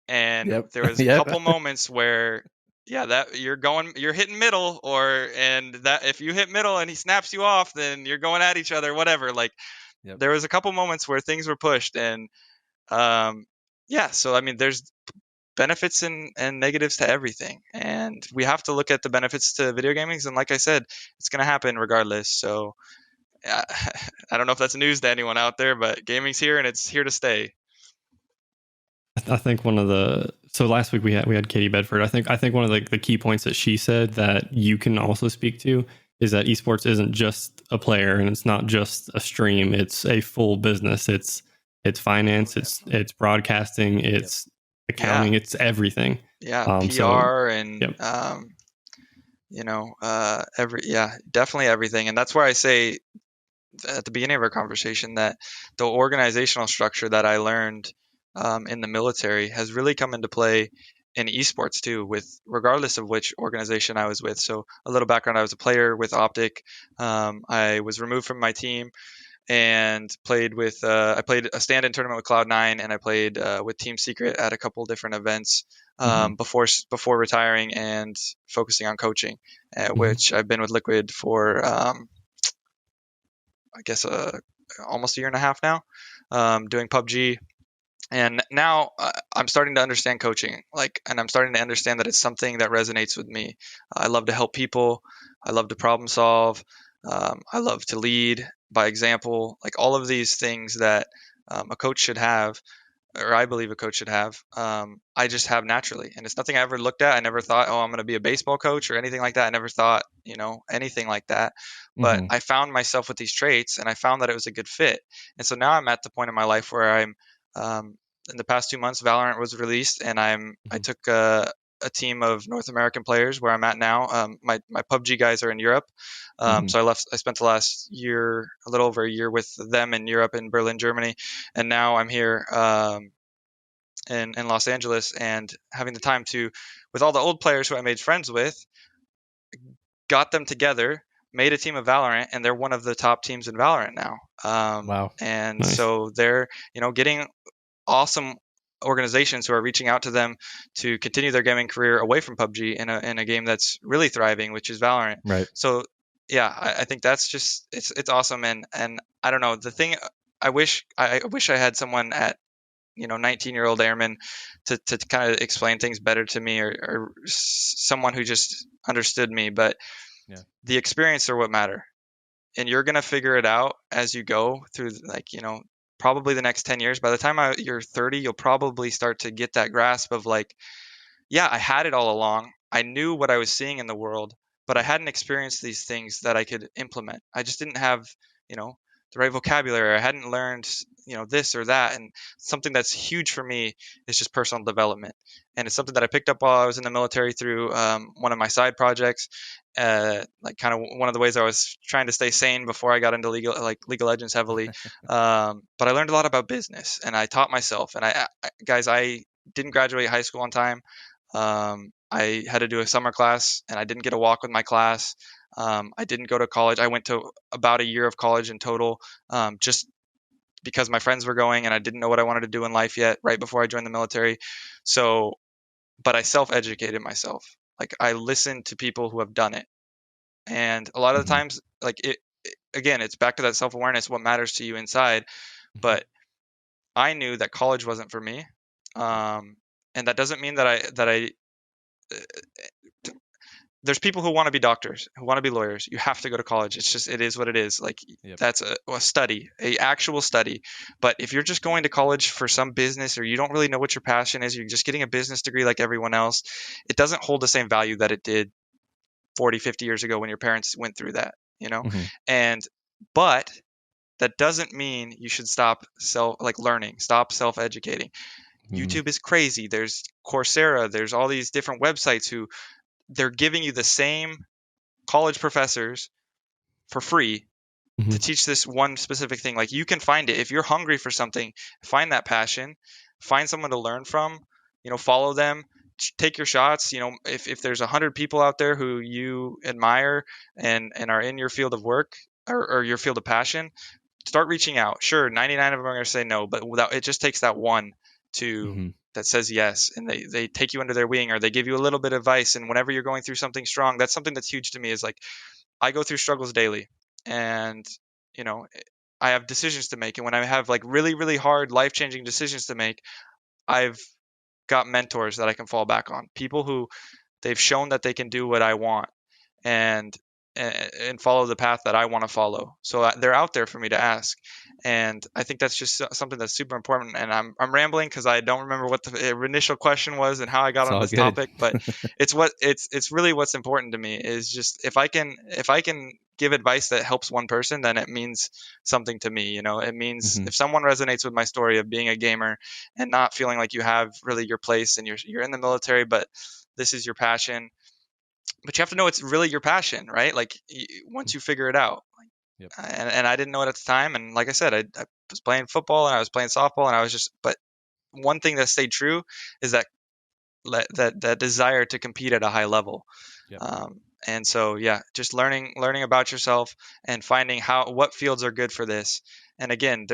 and there was a couple moments where, that you're hitting middle, and that if you hit middle and he snaps you off, then you're going at each other, whatever. Like, there was a couple moments where things were pushed, and so I mean, there's benefits and negatives to everything, and we have to look at the benefits to video gaming. And like I said, it's going to happen regardless. So I don't know if that's news to anyone out there, but gaming's here and it's here to stay. I think so last week we had Katie Bedford. I think one of the key points that she said that you can also speak to is that esports isn't just a player, and it's not just a stream. It's a full business. It's finance. It's broadcasting. It's accounting. It's everything. PR and definitely everything. And that's where I say at the beginning of our conversation that the organizational structure that I learned in the military has really come into play in esports too, with regardless of which organization I was with. So a little background: I was a player with Optic. I was removed from my team and played with I played a stand-in tournament with Cloud9, and I played with Team Secret at a couple different events before retiring and focusing on coaching, which I've been with Liquid for I guess almost a year and a half now, doing PUBG. And now I'm starting to understand coaching, and I'm starting to understand that it's something that resonates with me. I love to help people. I love to problem solve. I love to lead by example. Like all of these things that a coach should have, or I believe a coach should have, I just have naturally. And it's nothing I ever looked at. I never thought, oh, I'm going to be a baseball coach or anything like that. I never thought, anything like that. But Mhm. I found myself with these traits and I found that it was a good fit. And so now I'm at the point in my life where um, in the past 2 months, Valorant was released and I Mhm. took a team of North American players where I'm at now. My PUBG guys are in Europe. Mhm. So I spent the last year, a little over a year with them in Europe, in Berlin, Germany. And now I'm here in Los Angeles and having the time to, with all the old players who I made friends with, got them together, made a team of Valorant, and they're one of the top teams in Valorant now. Wow. And Nice. so they're, getting awesome organizations who are reaching out to them to continue their gaming career away from PUBG in a game that's really thriving, which is Valorant. Right. So yeah, I think that's just it's awesome. And I don't know, the thing I wish I had someone at 19-year-old airman to kind of explain things better to me, or someone who just understood me. But Yeah. the experience are what matter, and you're gonna figure it out as you go through, probably the next 10 years. By the time you're 30, you'll probably start to get that grasp of like, yeah, I had it all along. I knew what I was seeing in the world, but I hadn't experienced these things that I could implement. I just didn't have, the right vocabulary. I hadn't learned, this or that. And something that's huge for me is just personal development. And it's something that I picked up while I was in the military through one of my side projects. Like kind of one of the ways I was trying to stay sane before I got into League of Legends heavily. But I learned a lot about business, and I taught myself. And I didn't graduate high school on time. I had to do a summer class and I didn't get a walk with my class. I didn't go to college. I went to about a year of college in total, just because my friends were going and I didn't know what I wanted to do in life yet, right before I joined the military. So, but I self educated myself. Like I listened to people who have done it. And a lot of the Mhm. times, like again, it's back to that self awareness, what matters to you inside. Mhm. But I knew that college wasn't for me. And that doesn't mean that I there's people who want to be doctors, who want to be lawyers. You have to go to college. It is what it is. Like Yep. that's a study, a actual study. But if you're just going to college for some business, or you don't really know what your passion is, you're just getting a business degree like everyone else, it doesn't hold the same value that it did 40, 50 years ago when your parents went through that, Mhm. And, but that doesn't mean you should stop learning, stop self educating. Mhm. YouTube is crazy. There's Coursera, there's all these different websites who they're giving you the same college professors for free to Mhm. teach this one specific thing. Like you can find it if you're hungry for something, find that passion, find someone to learn from, follow them, take your shots. If there's 100 people out there who you admire and are in your field of work, or your field of passion, start reaching out. Sure, 99 of them are going to say no, but without, it just takes that one to Mhm. that says yes, and they take you under their wing, or they give you a little bit of advice. And whenever you're going through something strong, that's something that's huge to me, is like I go through struggles daily, and you know I have decisions to make, and when I have like really really hard life changing decisions to make, I've got mentors that I can fall back on, people who they've shown that they can do what I want, and and follow the path that I want to follow. So they're out there for me to ask, and I think that's just something that's super important. And I'm rambling because I don't remember what the initial question was and how I got It's on all this good. topic, but it's really what's important to me is just if I can give advice that helps one person, then it means something to me. It means Mhm. if someone resonates with my story of being a gamer and not feeling like you have really your place, and you're in the military, but this is your passion, but you have to know it's really your passion, right? Like once you figure it out. Yep. And I didn't know it at the time. And like I said, I was playing football and I was playing softball, and I was just, but one thing that stayed true is that desire to compete at a high level. Yep. And so, yeah, just learning about yourself and finding what fields are good for this. And again,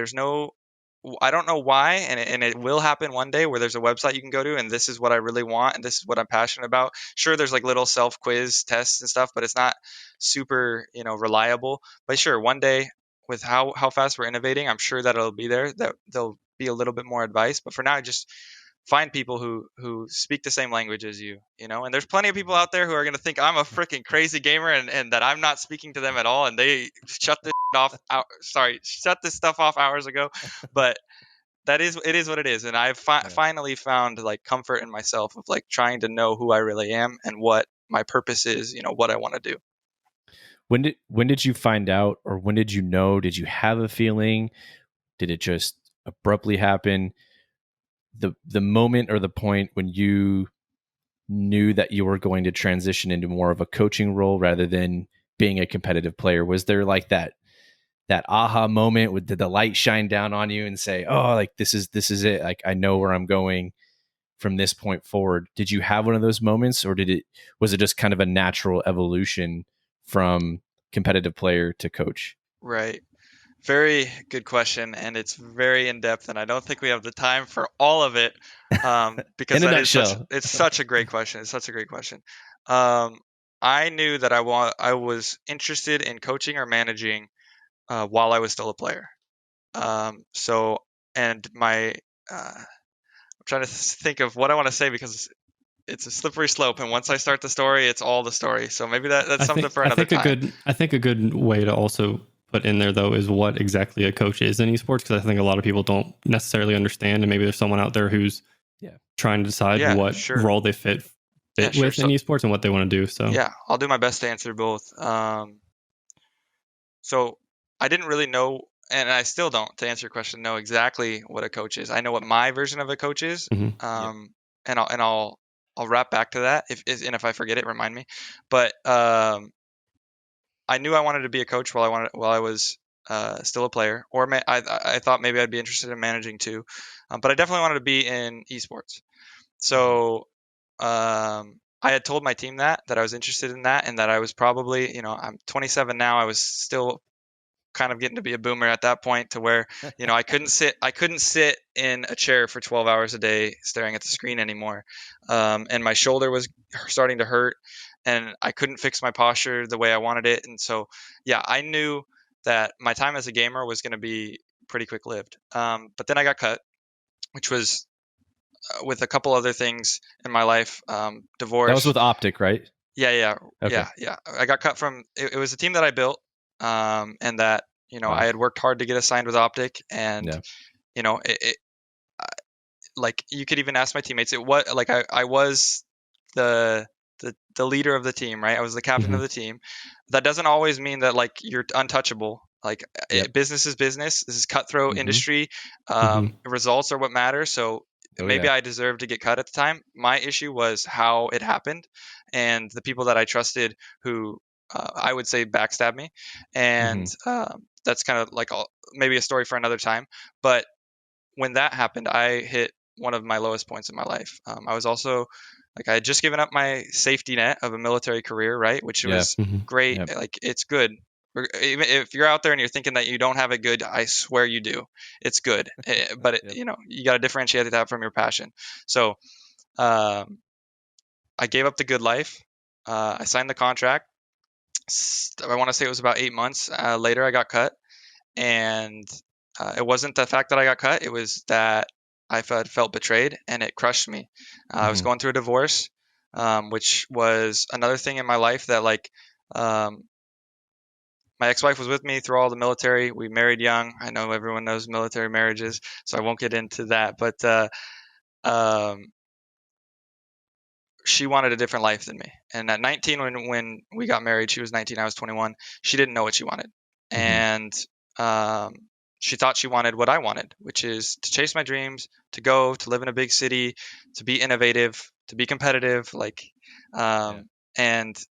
I don't know why, and it will happen one day where there's a website you can go to, and this is what I really want, and this is what I'm passionate about. Sure, there's like little self quiz tests and stuff, but it's not super, reliable. But sure, one day with how fast we're innovating, I'm sure that it'll be there. That be a little bit more advice. But for now, just find people who speak the same language as you, and there's plenty of people out there who are going to think I'm a freaking crazy gamer and that I'm not speaking to them at all, and they shut this shut this stuff off hours ago. But it is what it is, and I've finally found like comfort in myself of like trying to know who I really am and what my purpose is, what I want to do. When did you find out, or when did you know? Did you have a feeling? Did it just abruptly happen? The moment or the point when you knew that you were going to transition into more of a coaching role rather than being a competitive player, was there like that aha moment? Did the light shine down on you and say, oh, like this is it, like I know where I'm going from this point forward? Did you have one of those moments, or was it just kind of a natural evolution from competitive player to coach? Right. Very good question, and it's very in depth, and I don't think we have the time for all of it, because it's such a great question. It's such a great question. I knew that I was interested in coaching or managing while I was still a player. So, and my I'm trying to think of what I want to say, because it's a slippery slope, and once I start the story, it's all the story. So maybe that's something for another time. I think a good way to also put in there, though, is what exactly a coach is in esports, because I think a lot of people don't necessarily understand, and maybe there's someone out there who's trying to decide what role they fit with in esports and what they want to do. So yeah, I'll do my best to answer both. So I didn't really know, and I still don't, to answer your question, know exactly what a coach is. I know what my version of a coach is, and I'll wrap back to that. If I forget it, remind me. But I knew I wanted to be a coach while I was still a player, or I thought maybe I'd be interested in managing too, but I definitely wanted to be in esports. So I had told my team that I was interested in that, and that I was probably, I'm 27 now. I was still kind of getting to be a boomer at that point, to where I couldn't sit in a chair for 12 hours a day staring at the screen anymore, and my shoulder was starting to hurt, and I couldn't fix my posture the way I wanted it. And so I knew that my time as a gamer was going to be pretty quick lived. But then I got cut, which was with a couple other things in my life, divorce. That was with Optic, right? Yeah. I got cut from it was a team that I built, and that I had worked hard to get assigned with Optic, and like, you could even ask my teammates. It was like I was the leader of the team, right? I was the captain of the team. That doesn't always mean that like you're untouchable. Like, business is business. This is cutthroat industry. Results are what matter. So maybe I deserved to get cut at the time. My issue was how it happened, and the people that I trusted who I would say backstabbed me. And that's kind of like maybe a story for another time. But when that happened, I hit one of my lowest points in my life. I was also like, I had just given up my safety net of a military career, right? Which was great. Like, it's good. Even if you're out there and you're thinking that you don't have it good, I swear you do. It's good. But you got to differentiate that from your passion. So I gave up the good life. I signed the contract. I want to say it was about 8 months later I got cut. And it wasn't the fact that I got cut. It was that I felt betrayed, and it crushed me. I was going through a divorce, which was another thing in my life that, like, my ex-wife was with me through all the military. We married young. I know everyone knows military marriages, so I won't get into that. But she wanted a different life than me. And at 19, when we got married, she was 19, I was 21. She didn't know what she wanted. And she thought she wanted what I wanted, which is to chase my dreams, to live in a big city, to be innovative, to be competitive. Like, and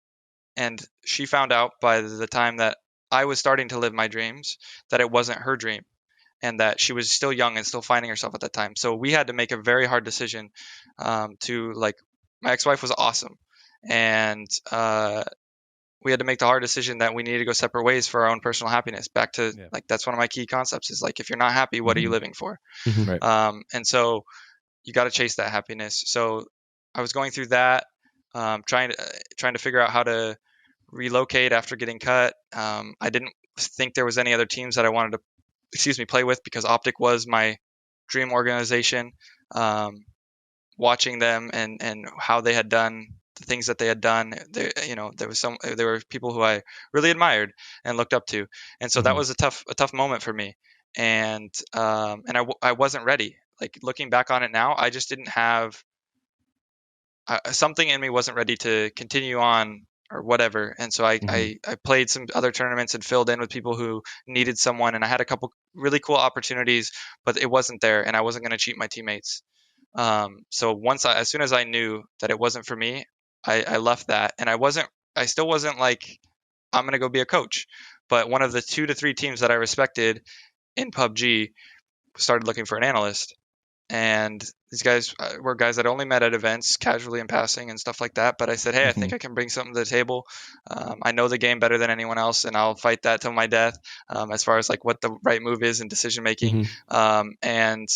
she found out by the time that I was starting to live my dreams that it wasn't her dream, and that she was still young and still finding herself at that time. So we had to make a very hard decision. My ex-wife was awesome, and we had to make the hard decision that we needed to go separate ways for our own personal happiness. Back to like, that's one of my key concepts, is like, if you're not happy, what are you living for? Right. And so you got to chase that happiness. So I was going through that, trying to figure out how to relocate after getting cut. I didn't think there was any other teams that I wanted to, play with, because Optic was my dream organization, watching them and how they had done the things that they had done. There were people who I really admired and looked up to, and so that was a tough moment for me. And I wasn't ready. Like, looking back on it now, I just didn't have something in me wasn't ready to continue on or whatever. And so I played some other tournaments and filled in with people who needed someone, and I had a couple really cool opportunities, but it wasn't there, and I wasn't going to cheat my teammates. So as soon as I knew that it wasn't for me, I left that, and I still wasn't like, I'm going to go be a coach. But one of the 2 to 3 teams that I respected in PUBG started looking for an analyst. And these guys were guys that only met at events casually in passing and stuff like that. But I said, hey, I think I can bring something to the table. I know the game better than anyone else, and I'll fight that till my death, as far as like what the right move is in decision making. And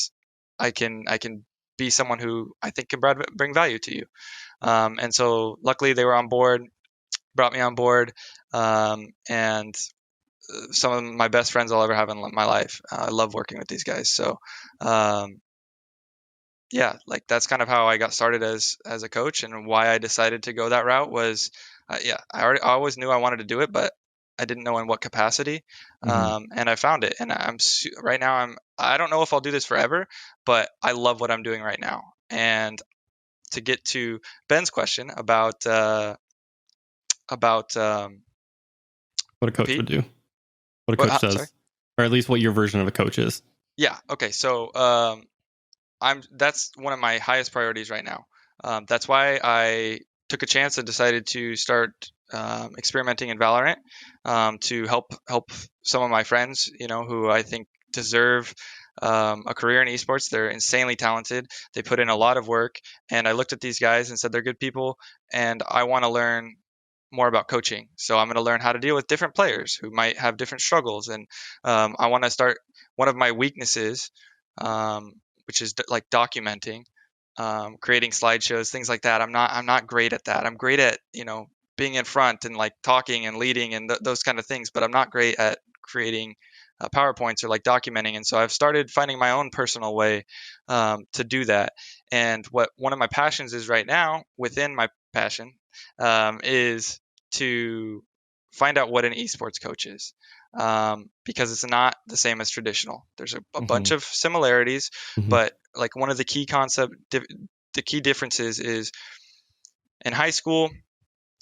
I can be someone who I think can bring value to you. And so luckily they were on board, brought me on board, and some of my best friends I'll ever have in my life. I love working with these guys. So yeah, like that's kind of how I got started as a coach, and why I decided to go that route was, I always knew I wanted to do it, but I didn't know in what capacity. And I found it, and right now I don't know if I'll do this forever, but I love what I'm doing right now. And to get to Ben's question about what a coach would do, what a coach does, sorry? Or at least what your version of a coach is. Yeah. Okay. So that's one of my highest priorities right now. That's why I took a chance and decided to start experimenting in Valorant, to help some of my friends, who I think deserve a career in esports. They're insanely talented. They put in a lot of work, and I looked at these guys and said, they're good people, and I want to learn more about coaching. So I'm going to learn how to deal with different players who might have different struggles, and I want to start one of my weaknesses, which is like documenting, creating slideshows, things like that. I'm not great at that. I'm great at being in front and like talking and leading and those kind of things, but I'm not great at creating PowerPoints or like documenting. And so I've started finding my own personal way to do that. And what one of my passions is right now, within my passion, is to find out what an esports coach is, because it's not the same as traditional. There's a bunch of similarities, but like one of the key the key differences is, in high school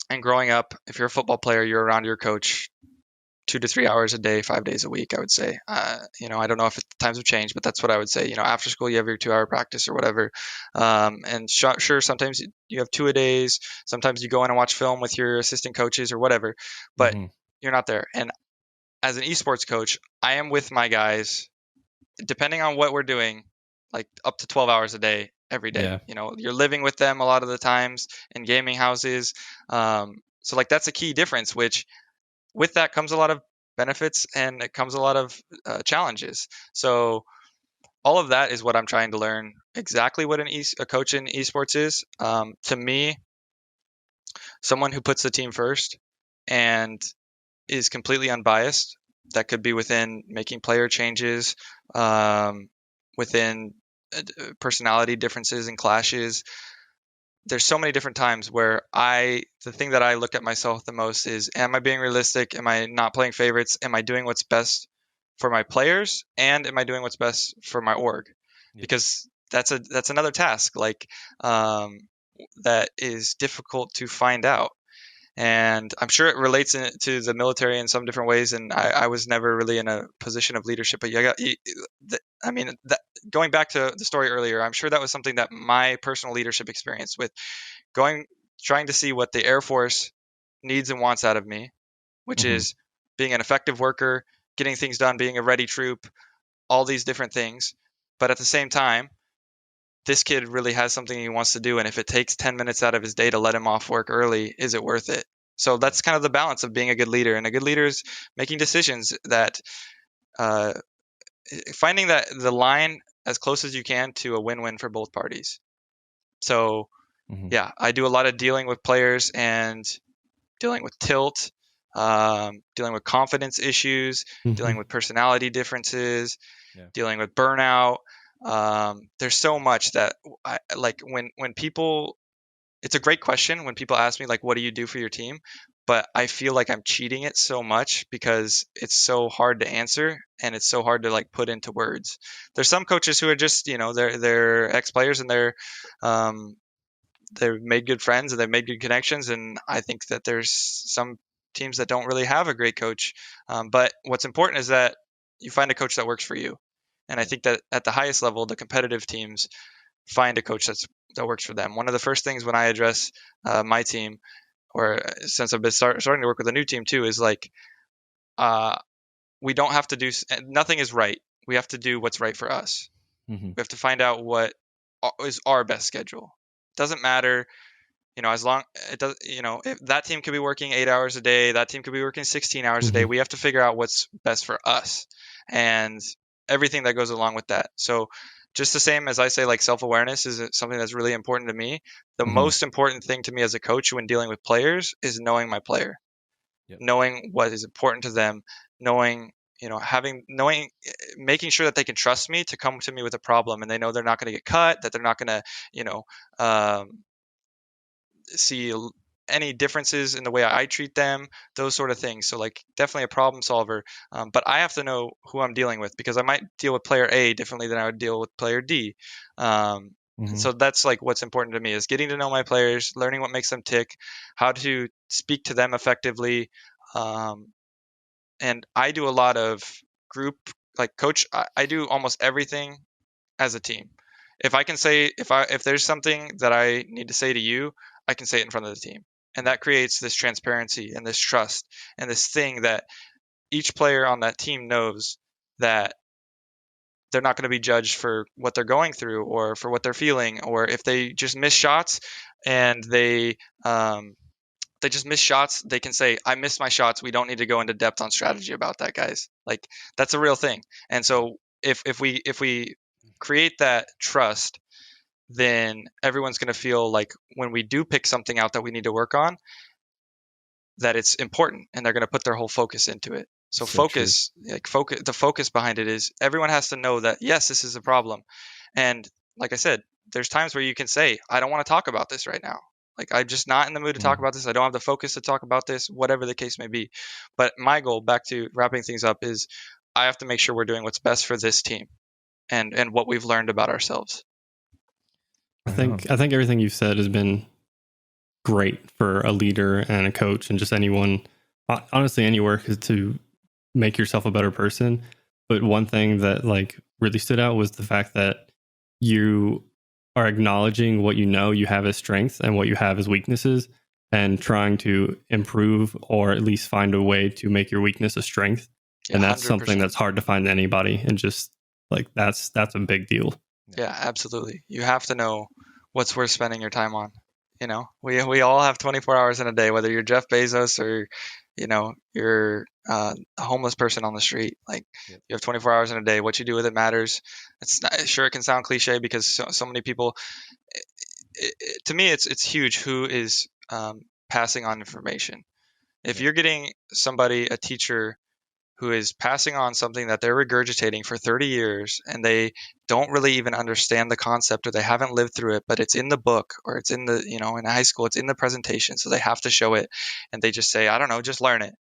and growing up, if you're a football player, you're around your coach 2 to 3 hours a day, 5 days a week, I would say. I don't know if times have changed, but that's what I would say. After school, you have your 2-hour practice or whatever. And sure, sometimes you have 2 a days. Sometimes you go in and watch film with your assistant coaches or whatever, but you're not there. And as an esports coach, I am with my guys, depending on what we're doing, like up to 12 hours a day, every day. Yeah. You're living with them a lot of the times in gaming houses. So like that's a key difference, which with that comes a lot of benefits, and it comes a lot of challenges. So all of that is what I'm trying to learn, exactly what a coach in esports is. To me, someone who puts the team first and is completely unbiased. That could be within making player changes, within personality differences and clashes. There's so many different times where the thing that I look at myself the most is, am I being realistic? Am I not playing favorites? Am I doing what's best for my players? And am I doing what's best for my org? Yeah. Because that's another task, like, that is difficult to find out. And I'm sure it relates to the military in some different ways. And I was never really in a position of leadership. But going back to the story earlier, I'm sure that was something that my personal leadership experience with trying to see what the Air Force needs and wants out of me, which is being an effective worker, getting things done, being a ready troop, all these different things. But at the same time, this kid really has something he wants to do, and if it takes 10 minutes out of his day to let him off work early, is it worth it? So that's kind of the balance of being a good leader. And a good leader is making decisions that, finding that the line as close as you can to a win-win for both parties. So yeah, I do a lot of dealing with players and dealing with tilt, dealing with confidence issues, dealing with personality differences, dealing with burnout, There's so much that I like when people. It's a great question when people ask me like, "What do you do for your team?" But I feel like I'm cheating it so much because it's so hard to answer and it's so hard to like put into words. There's some coaches who are just, they're ex players and um, they've made good friends and they've made good connections. And I think that there's some teams that don't really have a great coach. But what's important is that you find a coach that works for you. And I think that at the highest level, the competitive teams find a coach that works for them. One of the first things when I address my team, or since I've been starting to work with a new team too, is like uh, we don't have to do nothing is right. We have to do what's right for us. Mm-hmm. We have to find out what is our best schedule. Doesn't matter, as long it does, if that team could be working 8 hours a day, that team could be working 16 hours a day. Mhm. We have to figure out what's best for us and everything that goes along with that. So just the same as I say, like self-awareness is something that's really important to me. The Mhm. most important thing to me as a coach when dealing with players is knowing my player, Yep. knowing what is important to them, knowing, making sure that they can trust me to come to me with a problem and they know they're not going to get cut, that they're not going to, see any differences in the way I treat them, those sort of things. So like definitely a problem solver. But I have to know who I'm dealing with because I might deal with player A differently than I would deal with player D. And so that's like what's important to me is getting to know my players, learning what makes them tick, how to speak to them effectively. And I do a lot of group, like coach. I do almost everything as a team. If I can say if there's something that I need to say to you, I can say it in front of the team. And that creates this transparency and this trust and this thing that each player on that team knows that they're not going to be judged for what they're going through or for what they're feeling, or if they just miss shots and they just miss shots, they can say, I missed my shots. We don't need to go into depth on strategy about that, guys. Like that's a real thing. And so if we create that trust, then everyone's going to feel like when we do pick something out that we need to work on, that it's important and they're going to put their whole focus into it. So So true. the focus behind it is everyone has to know that, yes, this is a problem. And like I said, there's times where you can say, I don't want to talk about this right now. Like I'm just not in the mood to talk about this. I don't have the focus to talk about this, whatever the case may be. But my goal, back to wrapping things up, is I have to make sure we're doing what's best for this team and what we've learned about ourselves. I think everything you've said has been great for a leader and a coach and just anyone, honestly, anywhere to make yourself a better person. But one thing that like really stood out was the fact that you are acknowledging what you know you have as strengths and what you have as weaknesses and trying to improve or at least find a way to make your weakness a strength. Yeah, And that's 100%. something that's hard to find anybody. And just like that's a big deal. Yeah, absolutely. You have to know what's worth spending your time on. We all have 24 hours in a day, whether you're Jeff Bezos or, you're a homeless person on the street. Like Yep. you have 24 hours in a day. What you do with it matters. It's not, sure it can sound cliche because so many people. To me, it's huge who is passing on information. If you're getting somebody, a teacher, who is passing on something that they're regurgitating for 30 years and they don't really even understand the concept or they haven't lived through it, but it's in the book or it's in the, in high school, it's in the presentation. So they have to show it and they just say, I don't know, just learn it.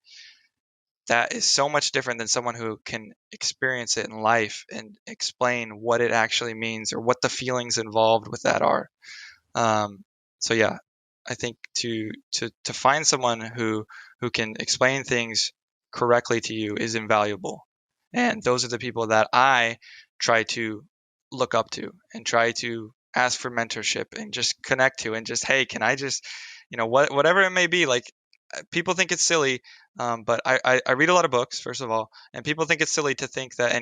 That is so much different than someone who can experience it in life and explain what it actually means or what the feelings involved with that are. So yeah, I think to find someone who can explain things correctly to you is invaluable. And those are the people that I try to look up to and try to ask for mentorship and just connect to and just, hey, can I just, whatever it may be, like people think it's silly. But I read a lot of books, first of all, and people think it's silly to think that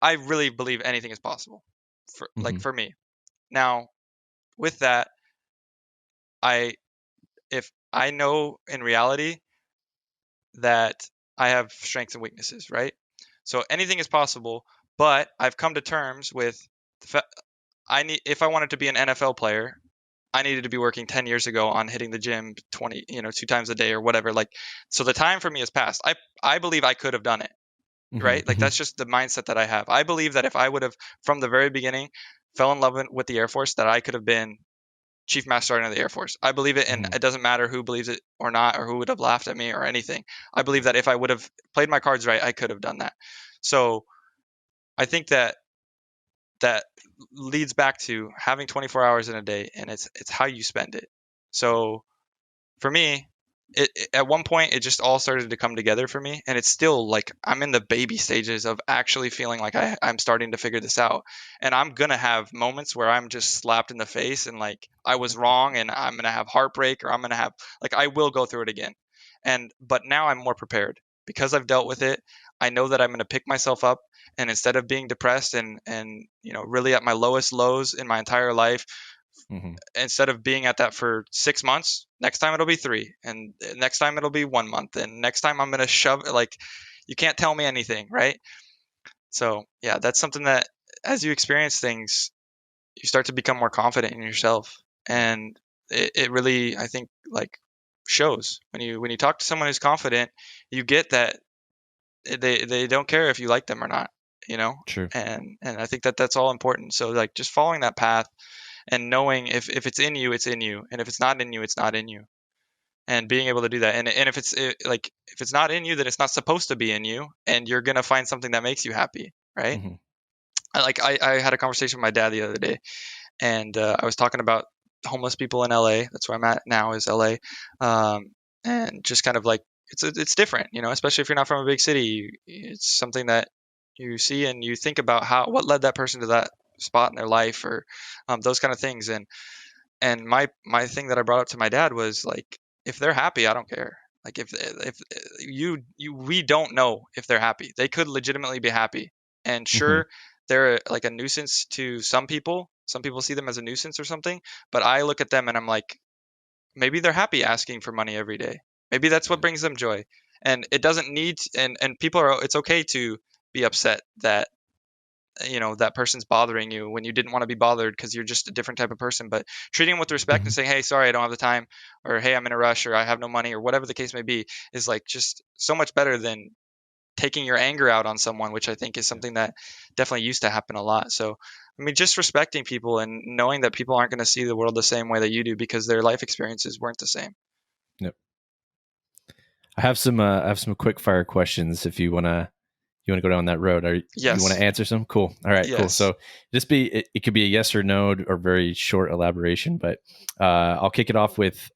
I really believe anything is possible for me. Now, with that, if I know in reality that I have strengths and weaknesses, right? So anything is possible, but I've come to terms with if I wanted to be an NFL player, I needed to be working 10 years ago on hitting the gym 2 times a day or whatever. Like, so the time for me has passed. I believe I could have done it. right? Like that's just the mindset that I have. I believe that if I would have from the very beginning fell in love with the Air Force, that I could have been Chief Master Sergeant of the Air Force. I believe it, and it doesn't matter who believes it or not, or who would have laughed at me or anything. I believe that if I would have played my cards right, I could have done that. So I think that leads back to having 24 hours in a day, and it's how you spend it. So for me, at one point it just all started to come together for me, and it's still like I'm in the baby stages of actually feeling like I'm starting to figure this out, and I'm gonna have moments where I'm just slapped in the face and like I was wrong, and I'm gonna have heartbreak, or I'm gonna have like I will go through it again, but now I'm more prepared because I've dealt with it. I know that I'm gonna pick myself up, and instead of being depressed and really at my lowest lows in my entire life, instead of being at that for 6 months, next time it'll be 3, and next time it'll be 1 month, and next time I'm gonna shove it. Like you can't tell me anything, right? So yeah, that's something that as you experience things, you start to become more confident in yourself, and it really, I think, like shows when you talk to someone who's confident. You get that they don't care if you like them or not, True. and I think that that's all important. So like just following that path and knowing if it's in you, it's in you, and if it's not in you, it's not in you, and being able to do that. And if it's if it's not in you, then it's not supposed to be in you, and you're gonna find something that makes you happy, right? I had a conversation with my dad the other day, and I was talking about homeless people in LA. That's where I'm at now, is LA, and just kind of like it's different, especially if you're not from a big city. It's something that you see and you think about what led that person to that spot in their life, or those kind of things. And my thing that I brought up to my dad was like, if they're happy, I don't care. Like if we don't know if they're happy. They could legitimately be happy, and sure, they're like a nuisance to some people. Some people see them as a nuisance or something, but I look at them and I'm like, maybe they're happy asking for money every day. Maybe that's what brings them joy. And it doesn't need and people it's okay to be upset that that person's bothering you when you didn't want to be bothered because you're just a different type of person. But treating them with respect and saying, hey, sorry, I don't have the time, or hey, I'm in a rush, or I have no money, or whatever the case may be, is like just so much better than taking your anger out on someone, which I think is something that definitely used to happen a lot. So I mean, just respecting people and knowing that people aren't going to see the world the same way that you do because their life experiences weren't the same. Yep. I have some quick fire questions if you want to go down that road. Yes. You want to answer some? Cool. All right, yes. Cool. So it could be a yes or no or very short elaboration, but I'll kick it off with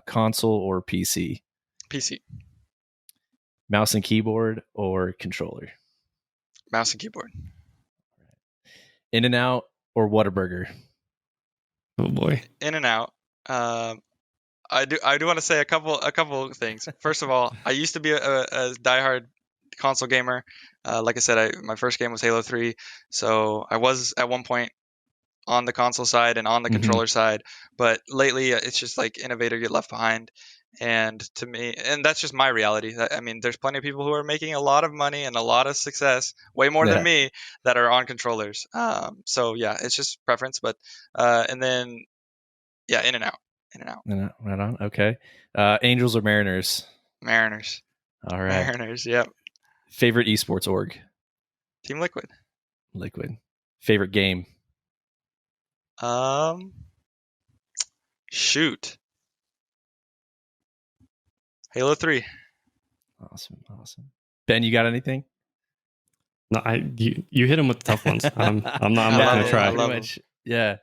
console or PC? PC. Mouse and keyboard or controller? Mouse and keyboard. In-N-Out or Whataburger? Oh boy. In-N-Out. I do want to say a couple of things. First of all, I used to be a diehard console gamer. Like I said, my first game was Halo 3, so I was at one point on the console side and on the controller side, but lately it's just like innovator get left behind. And to me, and that's just my reality. I mean, there's plenty of people who are making a lot of money and a lot of success, way more than me, that are on controllers. So yeah, it's just preference. But and then yeah, In-N-Out. Right on. Okay. Angels or Mariners? Mariners. All right. Mariners. Yep. Favorite esports org? Team Liquid. Favorite game? Shoot. Halo 3. Awesome. Ben, you got anything? No, you hit them with the tough ones. I'm not going to try. Pretty much. Yeah.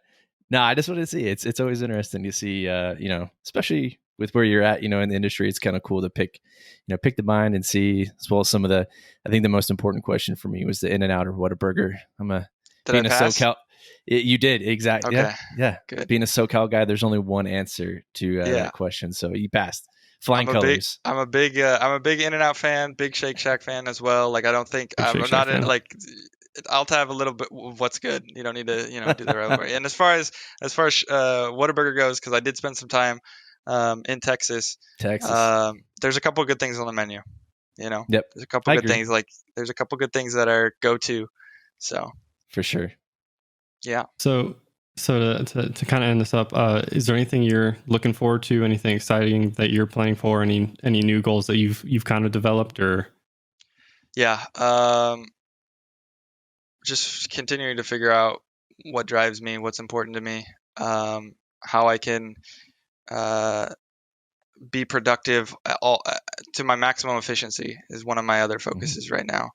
No, I just want to see. It's always interesting to see. Especially with where you're at, in the industry, it's kind of cool to pick the mind and see, as well as some of the. I think the most important question for me was the In-N-Out or Whataburger. Being a SoCal. You did, exactly. Okay. Yeah. Good. Being a SoCal guy, there's only one answer to that question, so you passed. Flying colors. I'm a big In-N-Out fan, big Shake Shack fan as well. Like I don't think I'm not in like. I'll have a little bit of what's good. You don't need to, do the right way. And as far as Whataburger goes, because I did spend some time in Texas. There's a couple of good things on the menu. Yep. There's a couple of good things. Like there's a couple of good things that are go-to. So for sure. Yeah. So to kind of end this up, is there anything you're looking forward to? Anything exciting that you're planning for? Any new goals that you've kind of developed or? Yeah. Just continuing to figure out what drives me, what's important to me, how I can be productive to my maximum efficiency is one of my other focuses right now.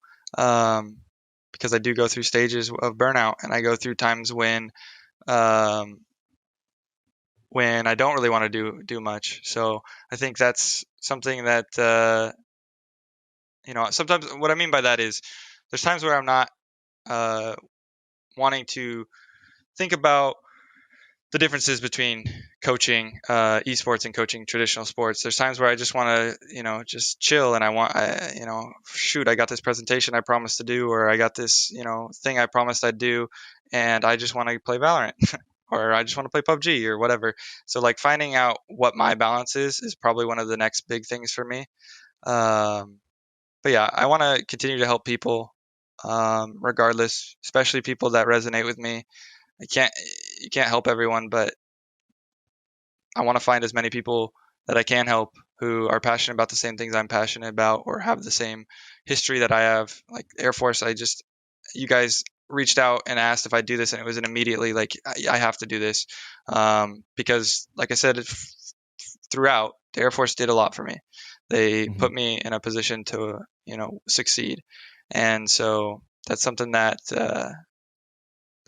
Because I do go through stages of burnout, and I go through times when I don't really want to do much. So I think that's something that sometimes what I mean by that is there's times where I'm not wanting to think about the differences between coaching esports and coaching traditional sports. There's times where I just want to, just chill, and I got this presentation I promised to do, or I got this, thing I promised I'd do, and I just want to play Valorant, or I just want to play PUBG or whatever. So like finding out what my balance is probably one of the next big things for me. But yeah, I want to continue to help people, regardless, especially people that resonate with me. You can't help everyone, but I want to find as many people that I can help who are passionate about the same things I'm passionate about, or have the same history that I have. Like Air Force, you guys reached out and asked if I do this, and it was an immediately like, I have to do this, because like I said, throughout, the Air Force did a lot for me. They put me in a position to succeed, and so that's something that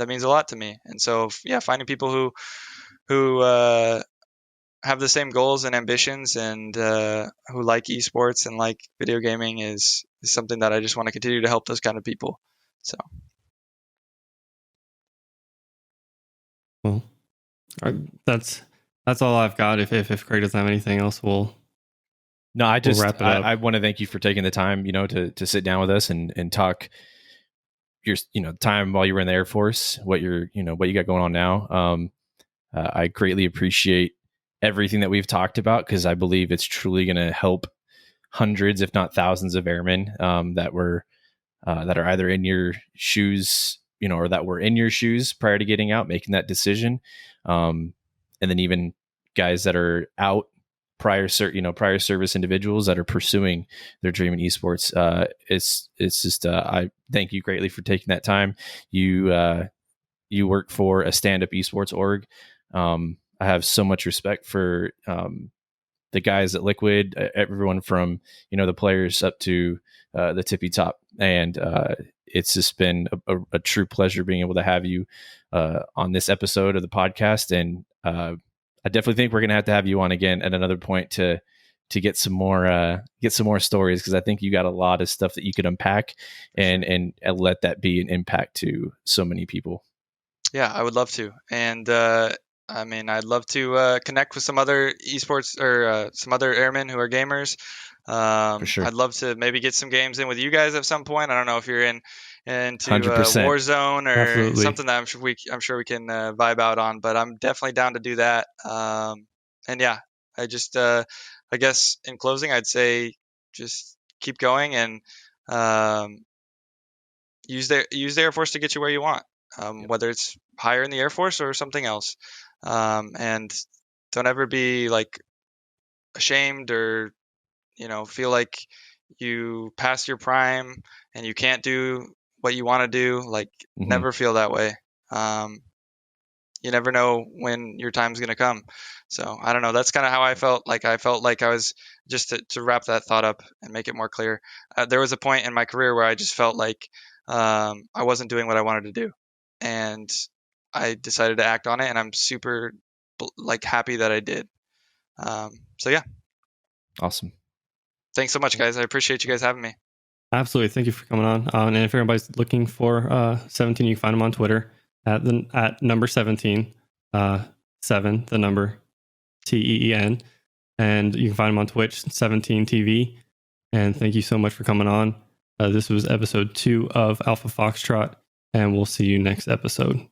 means a lot to me. And so yeah, finding people who have the same goals and ambitions, and who like esports and like video gaming is something that I just want to continue to help those kind of people. So Well, that's all I've got. If Craig doesn't have anything else, we'll wrap it up. I want to thank you for taking the time, to sit down with us and talk your time while you were in the Air Force, what you got going on now. I greatly appreciate everything that we've talked about, because I believe it's truly going to help hundreds, if not thousands, of airmen that are either in your shoes, or that were in your shoes prior to getting out, making that decision, and then even guys that are out, prior service individuals that are pursuing their dream in esports. It's just I thank you greatly for taking that time. You work for a stand-up esports org. I have so much respect for the guys at Liquid, everyone from the players up to the tippy top, and it's just been a true pleasure being able to have you on this episode of the podcast. And I definitely think we're going to have you on again at another point to get some more stories, because I think you got a lot of stuff that you could unpack and let that be an impact to so many people. Yeah, I would love to. And I'd love to connect with some other esports, or some other airmen who are gamers. For sure. I'd love to maybe get some games in with you guys at some point. I don't know if you're into 100%. Warzone or Absolutely. something that I'm sure we can vibe out on. But I'm definitely down to do that. And yeah, I just I guess in closing, I'd say just keep going, and use the Air Force to get you where you want, whether it's higher in the Air Force or something else. And don't ever be like ashamed, or feel like you passed your prime and you can't do what you want to do. Like never feel that way. You never know when your time's going to come. So I don't know. That's kind of how I felt. Like I felt like I was, just to wrap that thought up and make it more clear. There was a point in my career where I just felt like I wasn't doing what I wanted to do, and I decided to act on it, and I'm super happy that I did. So yeah. Awesome. Thanks so much, guys. I appreciate you guys having me. Absolutely. Thank you for coming on. And if everybody's looking for 17, you can find him on Twitter at number 17, 7, the number TEEN. And you can find him on Twitch, 17 TV. And thank you so much for coming on. This was episode 2 of Alpha Foxtrot, and we'll see you next episode.